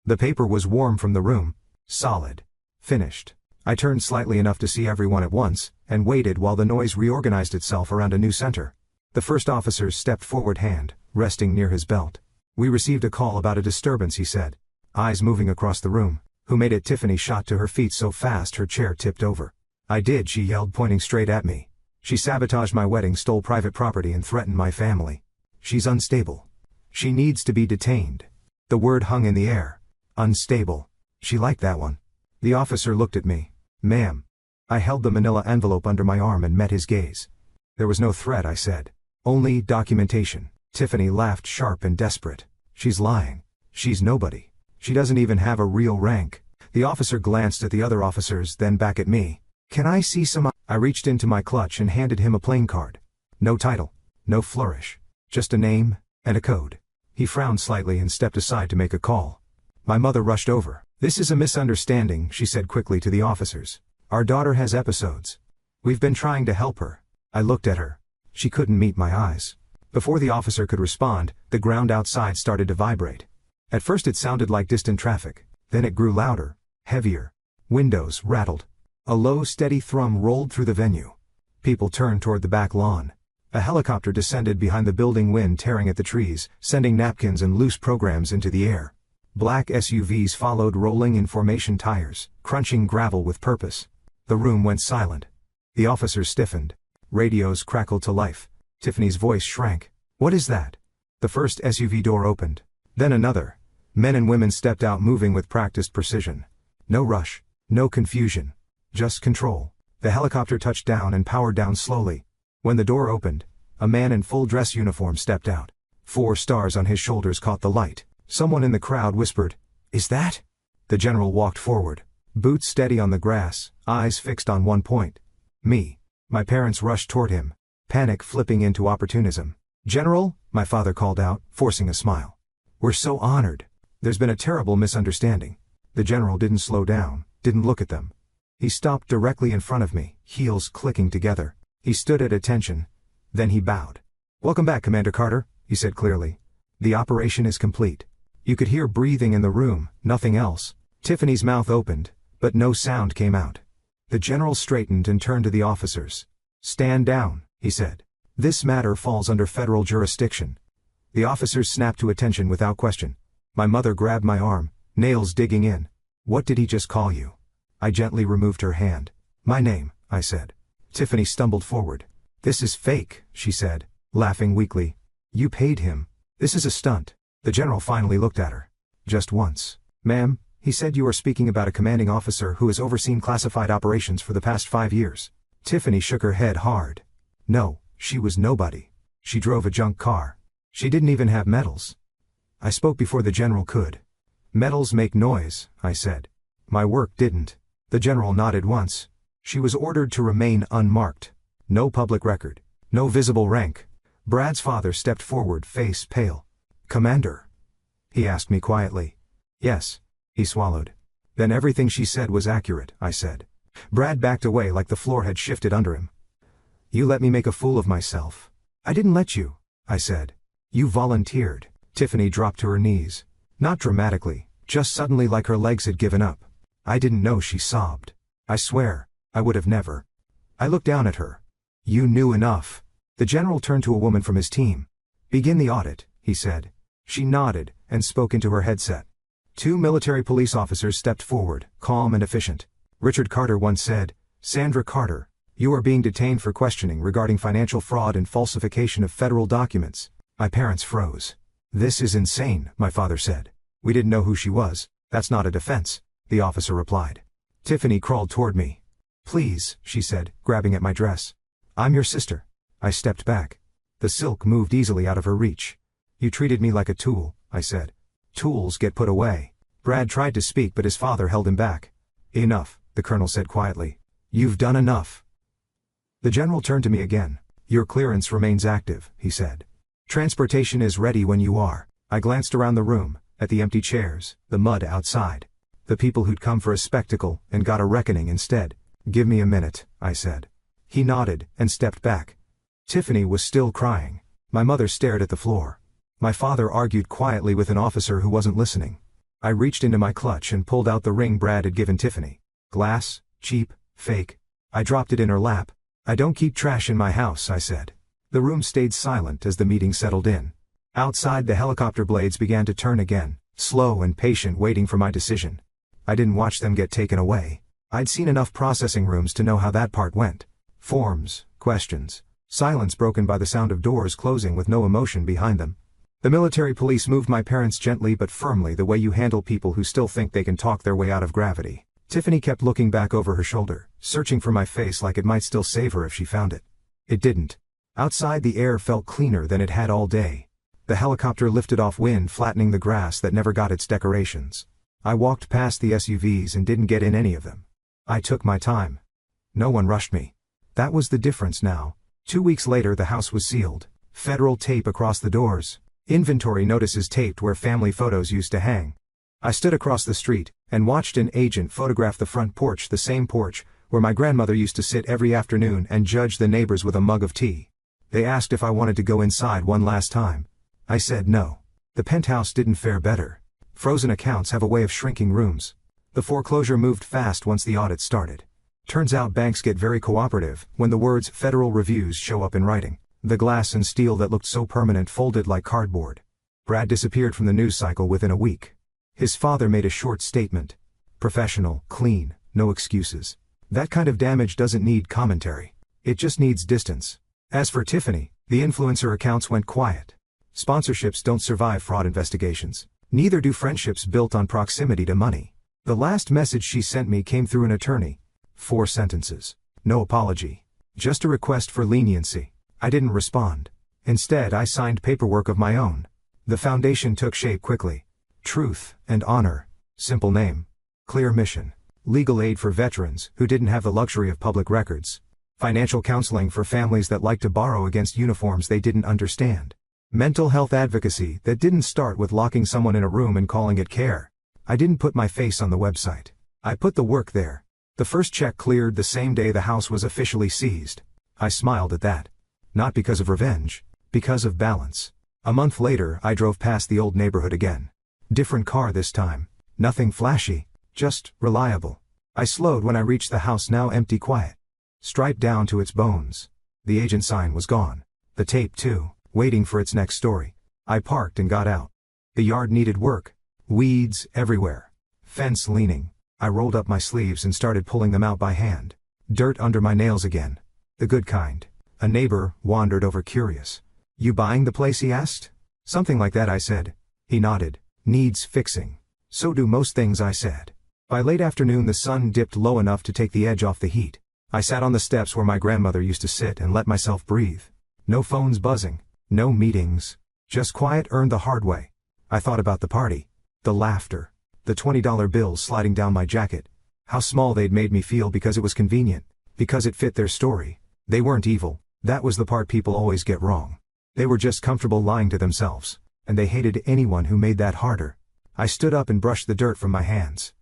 The paper was warm from the room. Solid. Finished. I turned slightly enough to see everyone at once, and waited while the noise reorganized itself around a new center. The first officer stepped forward, hand resting near his belt. "We received a call about a disturbance," he said, eyes moving across the room. "Who made it?" Tiffany shot to her feet so fast her chair tipped over. "I did," she yelled, pointing straight at me. "She sabotaged my wedding, stole private property, and threatened my family. She's unstable. She needs to be detained." The word hung in the air. Unstable. She liked that one. The officer looked at me. "Ma'am." I held the manila envelope under my arm and met his gaze. "There was no threat," I said. "Only documentation." Tiffany laughed, sharp and desperate. "She's lying. She's nobody. She doesn't even have a real rank." The officer glanced at the other officers, then back at me. "Can I see some?" I reached into my clutch and handed him a plain card. No title. No flourish. Just a name and a code. He frowned slightly and stepped aside to make a call. My mother rushed over. "This is a misunderstanding," she said quickly to the officers. "Our daughter has episodes. We've been trying to help her." I looked at her. She couldn't meet my eyes. Before the officer could respond, the ground outside started to vibrate. At first it sounded like distant traffic. Then it grew louder, heavier. Windows rattled. A low, steady thrum rolled through the venue. People turned toward the back lawn. A helicopter descended behind the building, wind tearing at the trees, sending napkins and loose programs into the air. Black SUVs followed, rolling in formation, tires crunching gravel with purpose. The room went silent. The officers stiffened. Radios crackled to life. Tiffany's voice shrank. "What is that?" The first SUV door opened. Then another. Men and women stepped out, moving with practiced precision. No rush. No confusion. Just control. The helicopter touched down and powered down slowly. When the door opened, a man in full dress uniform stepped out. 4 stars on his shoulders caught the light. Someone in the crowd whispered, "Is that?" The general walked forward. Boots steady on the grass, eyes fixed on one point. Me. My parents rushed toward him. Panic flipping into opportunism. "General," my father called out, forcing a smile. "We're so honored. There's been a terrible misunderstanding." The general didn't slow down, didn't look at them. He stopped directly in front of me, heels clicking together. He stood at attention. Then he bowed. "Welcome back, Commander Carter," he said clearly. "The operation is complete." You could hear breathing in the room, nothing else. Tiffany's mouth opened, but no sound came out. The general straightened and turned to the officers. "Stand down," he said. "This matter falls under federal jurisdiction." The officers snapped to attention without question. My mother grabbed my arm, nails digging in. "What did he just call you?" I gently removed her hand. "My name," I said. Tiffany stumbled forward. "This is fake," she said, laughing weakly. "You paid him. This is a stunt." The general finally looked at her. "Just once." "Ma'am," he said, "you are speaking about a commanding officer who has overseen classified operations for the past 5 years. Tiffany shook her head hard. "No, she was nobody. She drove a junk car. She didn't even have medals." I spoke before the general could. "Medals make noise," I said. "My work didn't." The general nodded once. "She was ordered to remain unmarked. No public record. No visible rank." Brad's father stepped forward, face pale. "Commander?" he asked me quietly. "Yes," he swallowed. "Then everything she said was accurate," I said. Brad backed away like the floor had shifted under him. "You let me make a fool of myself." "I didn't let you," I said. "You volunteered." Tiffany dropped to her knees. Not dramatically, just suddenly, like her legs had given up. "I didn't know," she sobbed. "I swear, I would have never." I looked down at her. "You knew enough." The general turned to a woman from his team. "Begin the audit," he said. She nodded and spoke into her headset. 2 military police officers stepped forward, calm and efficient. Richard Carter once said, "Sandra Carter, you are being detained for questioning regarding financial fraud and falsification of federal documents." My parents froze. "This is insane," my father said. "We didn't know who she was." "That's not a defense," the officer replied. Tiffany crawled toward me. "Please," she said, grabbing at my dress. "I'm your sister." I stepped back. The silk moved easily out of her reach. "You treated me like a tool," I said. "Tools get put away." Brad tried to speak, but his father held him back. "Enough," the colonel said quietly. "You've done enough." The general turned to me again. "Your clearance remains active," he said. "Transportation is ready when you are." I glanced around the room, at the empty chairs, the mud outside. The people who'd come for a spectacle and got a reckoning instead. "Give me a minute," I said. He nodded and stepped back. Tiffany was still crying. My mother stared at the floor. My father argued quietly with an officer who wasn't listening. I reached into my clutch and pulled out the ring Brad had given Tiffany. "Glass, cheap, fake." I dropped it in her lap. "I don't keep trash in my house," I said. The room stayed silent as the meeting settled in. Outside, the helicopter blades began to turn again, slow and patient, waiting for my decision. I didn't watch them get taken away. I'd seen enough processing rooms to know how that part went. Forms, questions, silence broken by the sound of doors closing with no emotion behind them. The military police moved my parents gently but firmly, the way you handle people who still think they can talk their way out of gravity. Tiffany kept looking back over her shoulder, searching for my face like it might still save her if she found it. It didn't. Outside, the air felt cleaner than it had all day. The helicopter lifted off wind, flattening the grass that never got its decorations. I walked past the SUVs and didn't get in any of them. I took my time. No one rushed me. That was the difference now. 2 weeks later, the house was sealed. Federal tape across the doors. Inventory notices taped where family photos used to hang. I stood across the street and watched an agent photograph the front porch, the same porch where my grandmother used to sit every afternoon and judge the neighbors with a mug of tea. They asked if I wanted to go inside one last time. I said no. The penthouse didn't fare better. Frozen accounts have a way of shrinking rooms. The foreclosure moved fast once the audit started. Turns out banks get very cooperative when the words "federal reviews" show up in writing. The glass and steel that looked so permanent folded like cardboard. Brad disappeared from the news cycle within a week. His father made a short statement. Professional, clean, no excuses. That kind of damage doesn't need commentary. It just needs distance. As for Tiffany, the influencer accounts went quiet. Sponsorships don't survive fraud investigations. Neither do friendships built on proximity to money. The last message she sent me came through an attorney. 4 sentences. No apology. Just a request for leniency. I didn't respond. Instead, I signed paperwork of my own. The foundation took shape quickly. Truth and honor. Simple name. Clear mission. Legal aid for veterans who didn't have the luxury of public records. Financial counseling for families that like to borrow against uniforms they didn't understand. Mental health advocacy that didn't start with locking someone in a room and calling it care. I didn't put my face on the website. I put the work there. The first check cleared the same day the house was officially seized. I smiled at that. Not because of revenge, because of balance. A month later, I drove past the old neighborhood again. Different car this time. Nothing flashy, just reliable. I slowed when I reached the house, now empty, quiet. Striped down to its bones. The agent sign was gone. The tape too, waiting for its next story. I parked and got out. The yard needed work. Weeds everywhere. Fence leaning. I rolled up my sleeves and started pulling them out by hand. Dirt under my nails again. The good kind. A neighbor wandered over, curious. "You buying the place?" he asked. "Something like that," I said. He nodded. "Needs fixing." "So do most things," I said. By late afternoon, the sun dipped low enough to take the edge off the heat. I sat on the steps where my grandmother used to sit and let myself breathe. No phones buzzing. No meetings. Just quiet earned the hard way. I thought about the party. The laughter. The $20 bills sliding down my jacket. How small they'd made me feel because it was convenient. Because it fit their story. They weren't evil. That was the part people always get wrong. They were just comfortable lying to themselves. And they hated anyone who made that harder. I stood up and brushed the dirt from my hands.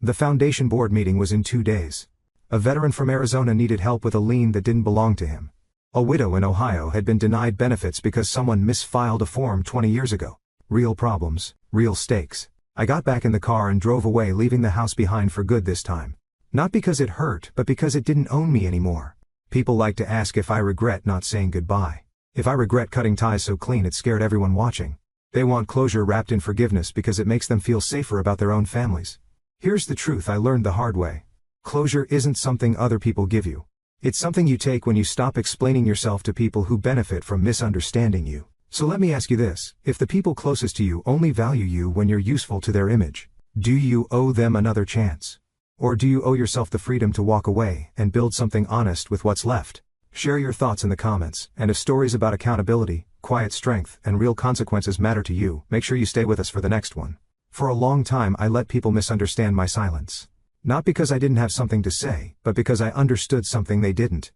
The foundation board meeting was in 2 days. A veteran from Arizona needed help with a lien that didn't belong to him. A widow in Ohio had been denied benefits because someone misfiled a form 20 years ago. Real problems, real stakes. I got back in the car and drove away, leaving the house behind for good this time. Not because it hurt, but because it didn't own me anymore. People like to ask if I regret not saying goodbye. If I regret cutting ties so clean it scared everyone watching. They want closure wrapped in forgiveness because it makes them feel safer about their own families. Here's the truth I learned the hard way. Closure isn't something other people give you. It's something you take when you stop explaining yourself to people who benefit from misunderstanding you. So let me ask you this, if the people closest to you only value you when you're useful to their image, do you owe them another chance? Or do you owe yourself the freedom to walk away and build something honest with what's left? Share your thoughts in the comments, and if stories about accountability, quiet strength, and real consequences matter to you, make sure you stay with us for the next one. For a long time I let people misunderstand my silence. Not because I didn't have something to say, but because I understood something they didn't.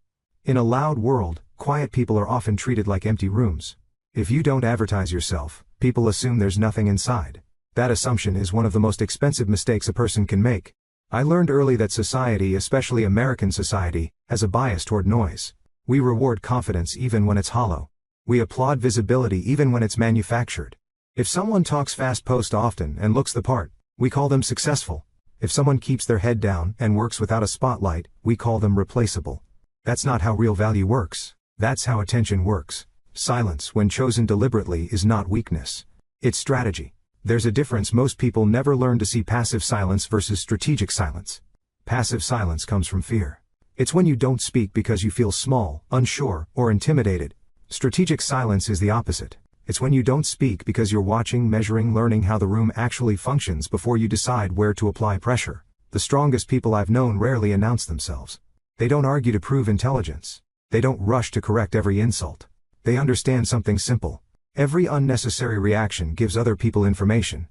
In a loud world, quiet people are often treated like empty rooms. If you don't advertise yourself, people assume there's nothing inside. That assumption is one of the most expensive mistakes a person can make. I learned early that society, especially American society, has a bias toward noise. We reward confidence even when it's hollow. We applaud visibility even when it's manufactured. If someone talks fast, posts often, and looks the part, we call them successful. If someone keeps their head down and works without a spotlight, we call them replaceable. That's not how real value works. That's how attention works. Silence, when chosen deliberately, is not weakness. It's strategy. There's a difference. Most people never learn to see passive silence versus strategic silence. Passive silence comes from fear. It's when you don't speak because you feel small, unsure, or intimidated. Strategic silence is the opposite. It's when you don't speak because you're watching, measuring, learning how the room actually functions before you decide where to apply pressure. The strongest people I've known rarely announce themselves. They don't argue to prove intelligence. They don't rush to correct every insult. They understand something simple. Every unnecessary reaction gives other people information.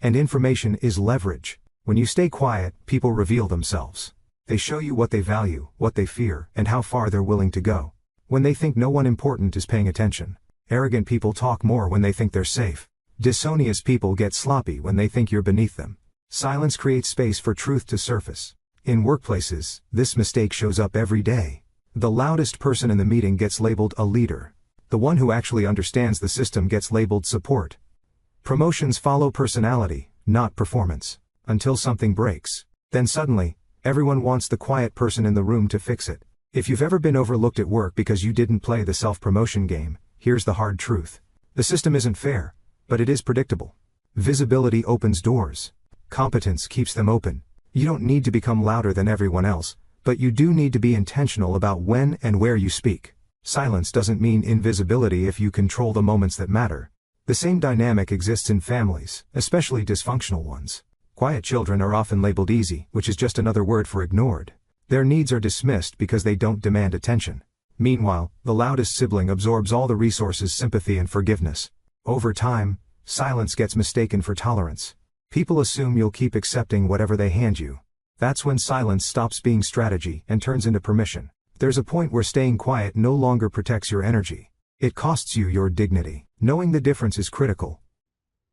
And information is leverage. When you stay quiet, people reveal themselves. They show you what they value, what they fear, and how far they're willing to go. When they think no one important is paying attention. Arrogant people talk more when they think they're safe. Dishonest people get sloppy when they think you're beneath them. Silence creates space for truth to surface. In workplaces, this mistake shows up every day. The loudest person in the meeting gets labeled a leader. The one who actually understands the system gets labeled support. Promotions follow personality, not performance. Until something breaks. Then suddenly, everyone wants the quiet person in the room to fix it. If you've ever been overlooked at work because you didn't play the self-promotion game, here's the hard truth. The system isn't fair, but it is predictable. Visibility opens doors. Competence keeps them open. You don't need to become louder than everyone else, but you do need to be intentional about when and where you speak. Silence doesn't mean invisibility if you control the moments that matter. The same dynamic exists in families, especially dysfunctional ones. Quiet children are often labeled easy, which is just another word for ignored. Their needs are dismissed because they don't demand attention. Meanwhile, the loudest sibling absorbs all the resources, sympathy, and forgiveness. Over time, silence gets mistaken for tolerance. People assume you'll keep accepting whatever they hand you. That's when silence stops being strategy and turns into permission. There's a point where staying quiet no longer protects your energy. It costs you your dignity. Knowing the difference is critical.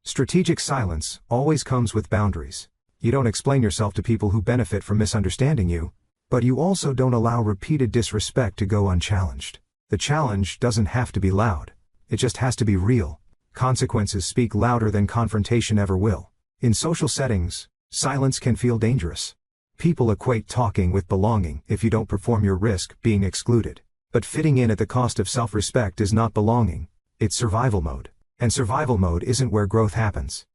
Strategic silence always comes with boundaries. You don't explain yourself to people who benefit from misunderstanding you, but you also don't allow repeated disrespect to go unchallenged. The challenge doesn't have to be loud. It just has to be real. Consequences speak louder than confrontation ever will. In social settings, silence can feel dangerous. People equate talking with belonging. If you don't perform, you risk being excluded. But fitting in at the cost of self-respect is not belonging. It's survival mode. And survival mode isn't where growth happens.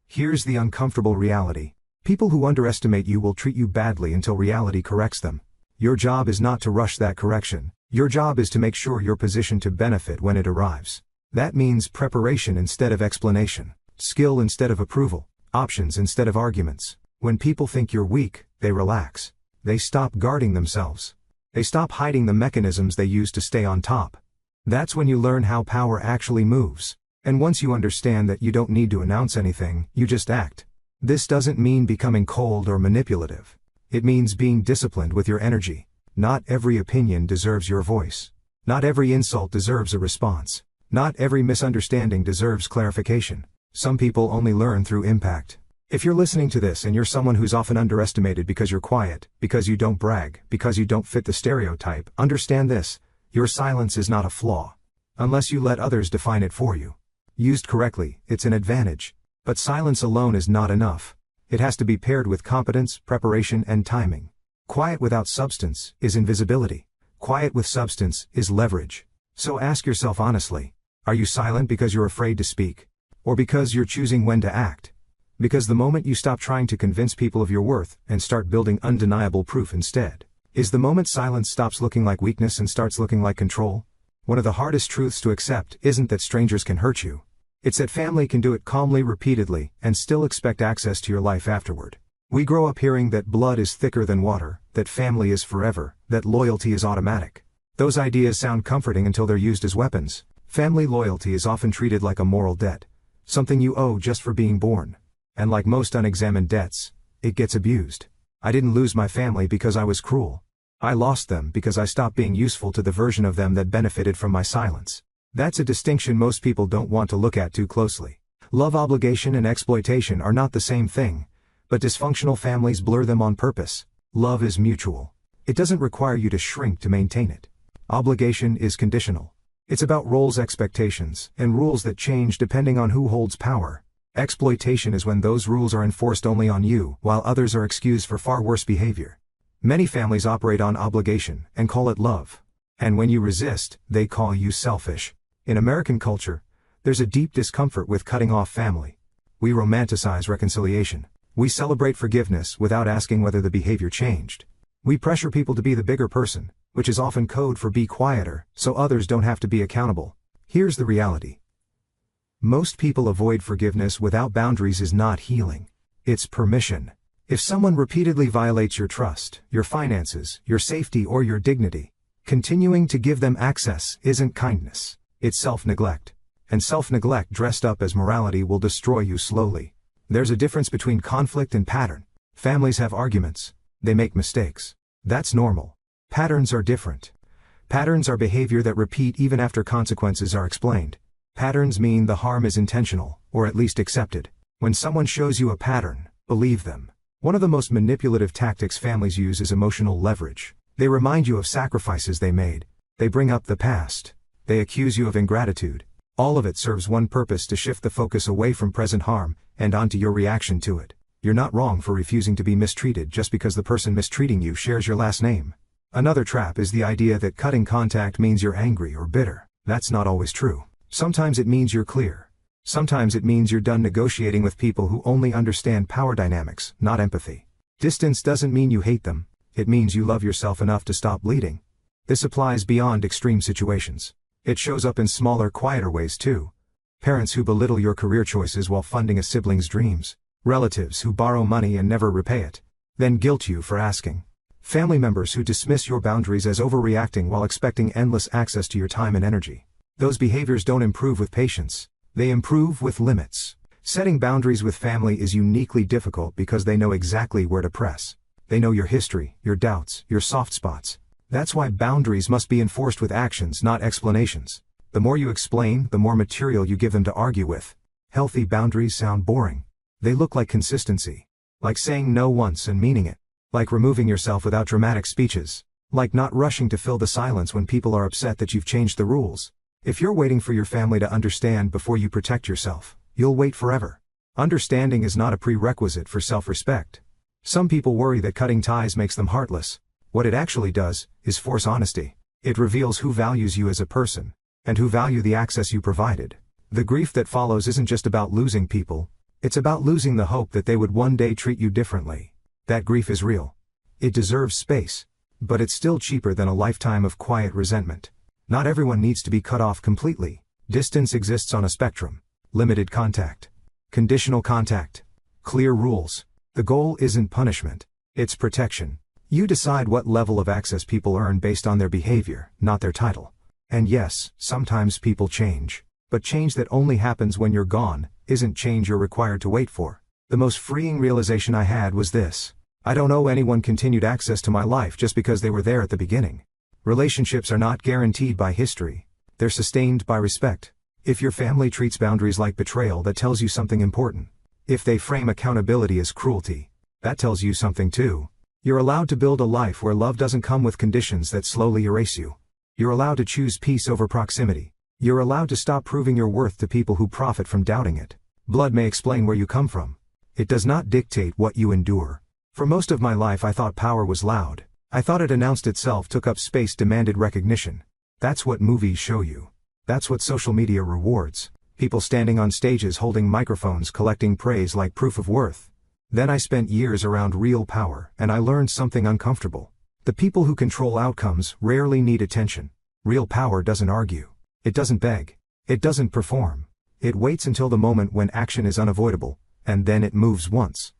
Here's the uncomfortable reality. People who underestimate you will treat you badly until reality corrects them. Your job is not to rush that correction. Your job is to make sure you're positioned to benefit when it arrives. That means preparation instead of explanation. Skill instead of approval. Options instead of arguments. When people think you're weak, they relax. They stop guarding themselves. They stop hiding the mechanisms they use to stay on top. That's when you learn how power actually moves. And once you understand that you don't need to announce anything, you just act. This doesn't mean becoming cold or manipulative. It means being disciplined with your energy. Not every opinion deserves your voice. Not every insult deserves a response. Not every misunderstanding deserves clarification. Some people only learn through impact. If you're listening to this and you're someone who's often underestimated because you're quiet, because you don't brag, because you don't fit the stereotype, understand this: your silence is not a flaw. Unless you let others define it for you. Used correctly, it's an advantage. But silence alone is not enough. It has to be paired with competence, preparation, and timing. Quiet without substance is invisibility. Quiet with substance is leverage. So ask yourself honestly, are you silent because you're afraid to speak? Or because you're choosing when to act? Because the moment you stop trying to convince people of your worth and start building undeniable proof instead, is the moment silence stops looking like weakness and starts looking like control. One of the hardest truths to accept isn't that strangers can hurt you. It's that family can do it calmly, repeatedly, and still expect access to your life afterward. We grow up hearing that blood is thicker than water, that family is forever, that loyalty is automatic. Those ideas sound comforting until they're used as weapons. Family loyalty is often treated like a moral debt, something you owe just for being born. And like most unexamined debts, it gets abused. I didn't lose my family because I was cruel. I lost them because I stopped being useful to the version of them that benefited from my silence. That's a distinction most people don't want to look at too closely. Love, obligation, and exploitation are not the same thing, but dysfunctional families blur them on purpose. Love is mutual. It doesn't require you to shrink to maintain it. Obligation is conditional. It's about roles, expectations, and rules that change depending on who holds power. Exploitation is when those rules are enforced only on you, while others are excused for far worse behavior. Many families operate on obligation and call it love. And when you resist, they call you selfish. In American culture, there's a deep discomfort with cutting off family. We romanticize reconciliation. We celebrate forgiveness without asking whether the behavior changed. We pressure people to be the bigger person, which is often code for be quieter, so others don't have to be accountable. Here's the reality. Most people avoid forgiveness without boundaries is not healing. It's permission. If someone repeatedly violates your trust, your finances, your safety, or your dignity, continuing to give them access isn't kindness. It's self-neglect. And self-neglect dressed up as morality will destroy you slowly. There's a difference between conflict and pattern. Families have arguments. They make mistakes. That's normal. Patterns are different. Patterns are behavior that repeat even after consequences are explained. Patterns mean the harm is intentional, or at least accepted. When someone shows you a pattern, believe them. One of the most manipulative tactics families use is emotional leverage. They remind you of sacrifices they made. They bring up the past. They accuse you of ingratitude. All of it serves one purpose: to shift the focus away from present harm and onto your reaction to it. You're not wrong for refusing to be mistreated just because the person mistreating you shares your last name. Another trap is the idea that cutting contact means you're angry or bitter. That's not always true. Sometimes it means you're clear. Sometimes it means you're done negotiating with people who only understand power dynamics, not empathy. Distance doesn't mean you hate them. It means you love yourself enough to stop bleeding. This applies beyond extreme situations. It shows up in smaller, quieter ways too. Parents who belittle your career choices while funding a sibling's dreams. Relatives who borrow money and never repay it, then guilt you for asking. Family members who dismiss your boundaries as overreacting while expecting endless access to your time and energy. Those behaviors don't improve with patience. They improve with limits. Setting boundaries with family is uniquely difficult because they know exactly where to press. They know your history, your doubts, your soft spots. That's why boundaries must be enforced with actions, not explanations. The more you explain, the more material you give them to argue with. Healthy boundaries sound boring. They look like consistency. Like saying no once and meaning it. Like removing yourself without dramatic speeches. Like not rushing to fill the silence when people are upset that you've changed the rules. If you're waiting for your family to understand before you protect yourself, you'll wait forever. Understanding is not a prerequisite for self-respect. Some people worry that cutting ties makes them heartless. What it actually does is force honesty. It reveals who values you as a person, and who value the access you provided. The grief that follows isn't just about losing people, it's about losing the hope that they would one day treat you differently. That grief is real. It deserves space, but it's still cheaper than a lifetime of quiet resentment. Not everyone needs to be cut off completely. Distance exists on a spectrum. Limited contact. Conditional contact. Clear rules. The goal isn't punishment. It's protection. You decide what level of access people earn based on their behavior, not their title. And yes, sometimes people change. But change that only happens when you're gone isn't change you're required to wait for. The most freeing realization I had was this: I don't owe anyone continued access to my life just because they were there at the beginning. Relationships are not guaranteed by history. They're sustained by respect. If your family treats boundaries like betrayal, that tells you something important. If they frame accountability as cruelty, that tells you something too. You're allowed to build a life where love doesn't come with conditions that slowly erase you. You're allowed to choose peace over proximity. You're allowed to stop proving your worth to people who profit from doubting it. Blood may explain where you come from. It does not dictate what you endure. For most of my life I thought power was loud. I thought it announced itself, took up space, demanded recognition. That's what movies show you. That's what social media rewards. People standing on stages holding microphones collecting praise like proof of worth. Then I spent years around real power, and I learned something uncomfortable. The people who control outcomes rarely need attention. Real power doesn't argue. It doesn't beg. It doesn't perform. It waits until the moment when action is unavoidable, and then it moves once.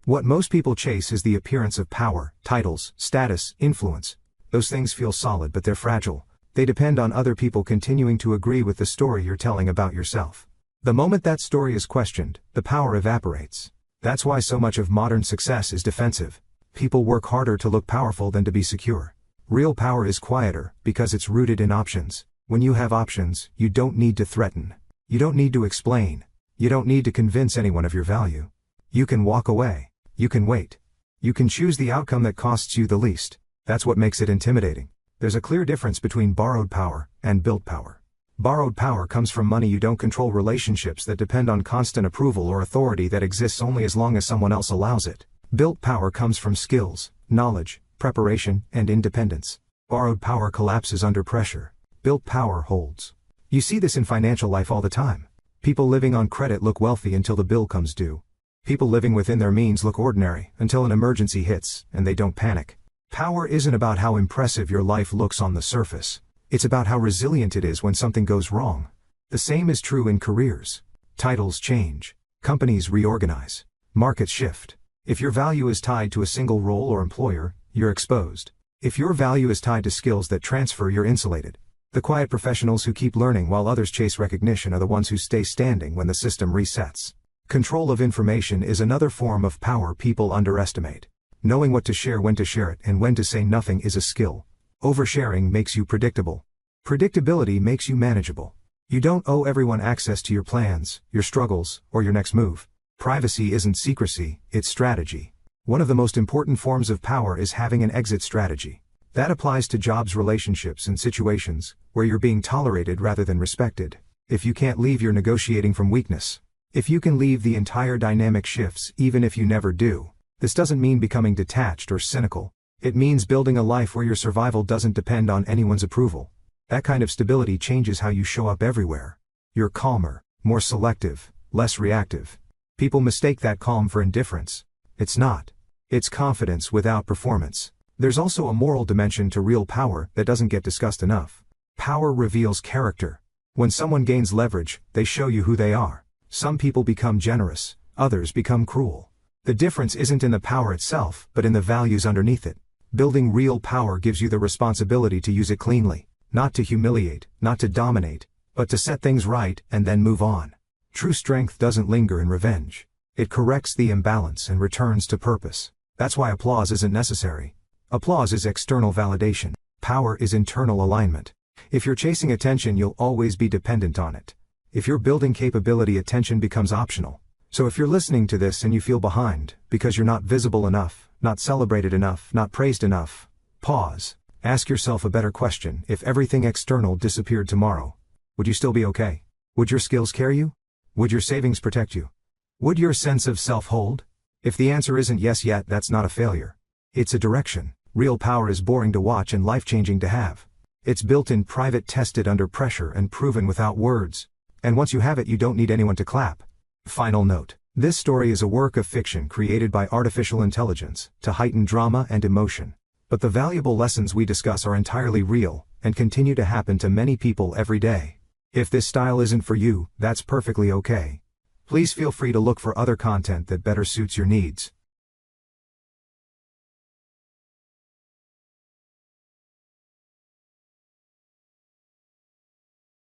What most people chase is the appearance of power, titles, status, influence. Those things feel solid, but they're fragile. They depend on other people continuing to agree with the story you're telling about yourself. The moment that story is questioned, the power evaporates. That's why so much of modern success is defensive. People work harder to look powerful than to be secure. Real power is quieter because it's rooted in options. When you have options, you don't need to threaten. You don't need to explain. You don't need to convince anyone of your value. You can walk away. You can wait. You can choose the outcome that costs you the least. That's what makes it intimidating. There's a clear difference between borrowed power and built power. Borrowed power comes from money you don't control, relationships that depend on constant approval, or authority that exists only as long as someone else allows it. Built power comes from skills, knowledge, preparation, and independence. Borrowed power collapses under pressure. Built power holds. You see this in financial life all the time. People living on credit look wealthy until the bill comes due. People living within their means look ordinary until an emergency hits, and they don't panic. Power isn't about how impressive your life looks on the surface. It's about how resilient it is when something goes wrong. The same is true in careers. Titles change. Companies reorganize. Markets shift. If your value is tied to a single role or employer, you're exposed. If your value is tied to skills that transfer, you're insulated. The quiet professionals who keep learning while others chase recognition are the ones who stay standing when the system resets. Control of information is another form of power people underestimate. Knowing what to share, when to share it, and when to say nothing is a skill. Oversharing makes you predictable. Predictability makes you manageable. You don't owe everyone access to your plans, your struggles, or your next move. Privacy isn't secrecy, it's strategy. One of the most important forms of power is having an exit strategy. That applies to jobs, relationships, and situations where you're being tolerated rather than respected. If you can't leave, you're negotiating from weakness. If you can leave, the entire dynamic shifts, even if you never do. This doesn't mean becoming detached or cynical. It means building a life where your survival doesn't depend on anyone's approval. That kind of stability changes how you show up everywhere. You're calmer, more selective, less reactive. People mistake that calm for indifference. It's not. It's confidence without performance. There's also a moral dimension to real power that doesn't get discussed enough. Power reveals character. When someone gains leverage, they show you who they are. Some people become generous, others become cruel. The difference isn't in the power itself, but in the values underneath it. Building real power gives you the responsibility to use it cleanly, not to humiliate, not to dominate, but to set things right and then move on. True strength doesn't linger in revenge. It corrects the imbalance and returns to purpose. That's why applause isn't necessary. Applause is external validation. Power is internal alignment. If you're chasing attention, you'll always be dependent on it. If you're building capability, attention becomes optional. So if you're listening to this and you feel behind, because you're not visible enough, not celebrated enough, not praised enough, pause. Ask yourself a better question. If everything external disappeared tomorrow, would you still be okay? Would your skills carry you? Would your savings protect you? Would your sense of self hold? If the answer isn't yes yet, that's not a failure. It's a direction. Real power is boring to watch and life-changing to have. It's built in private, tested under pressure, and proven without words. And once you have it, you don't need anyone to clap. Final note. This story is a work of fiction created by artificial intelligence to heighten drama and emotion. But the valuable lessons we discuss are entirely real and continue to happen to many people every day. If this style isn't for you, that's perfectly okay. Please feel free to look for other content that better suits your needs.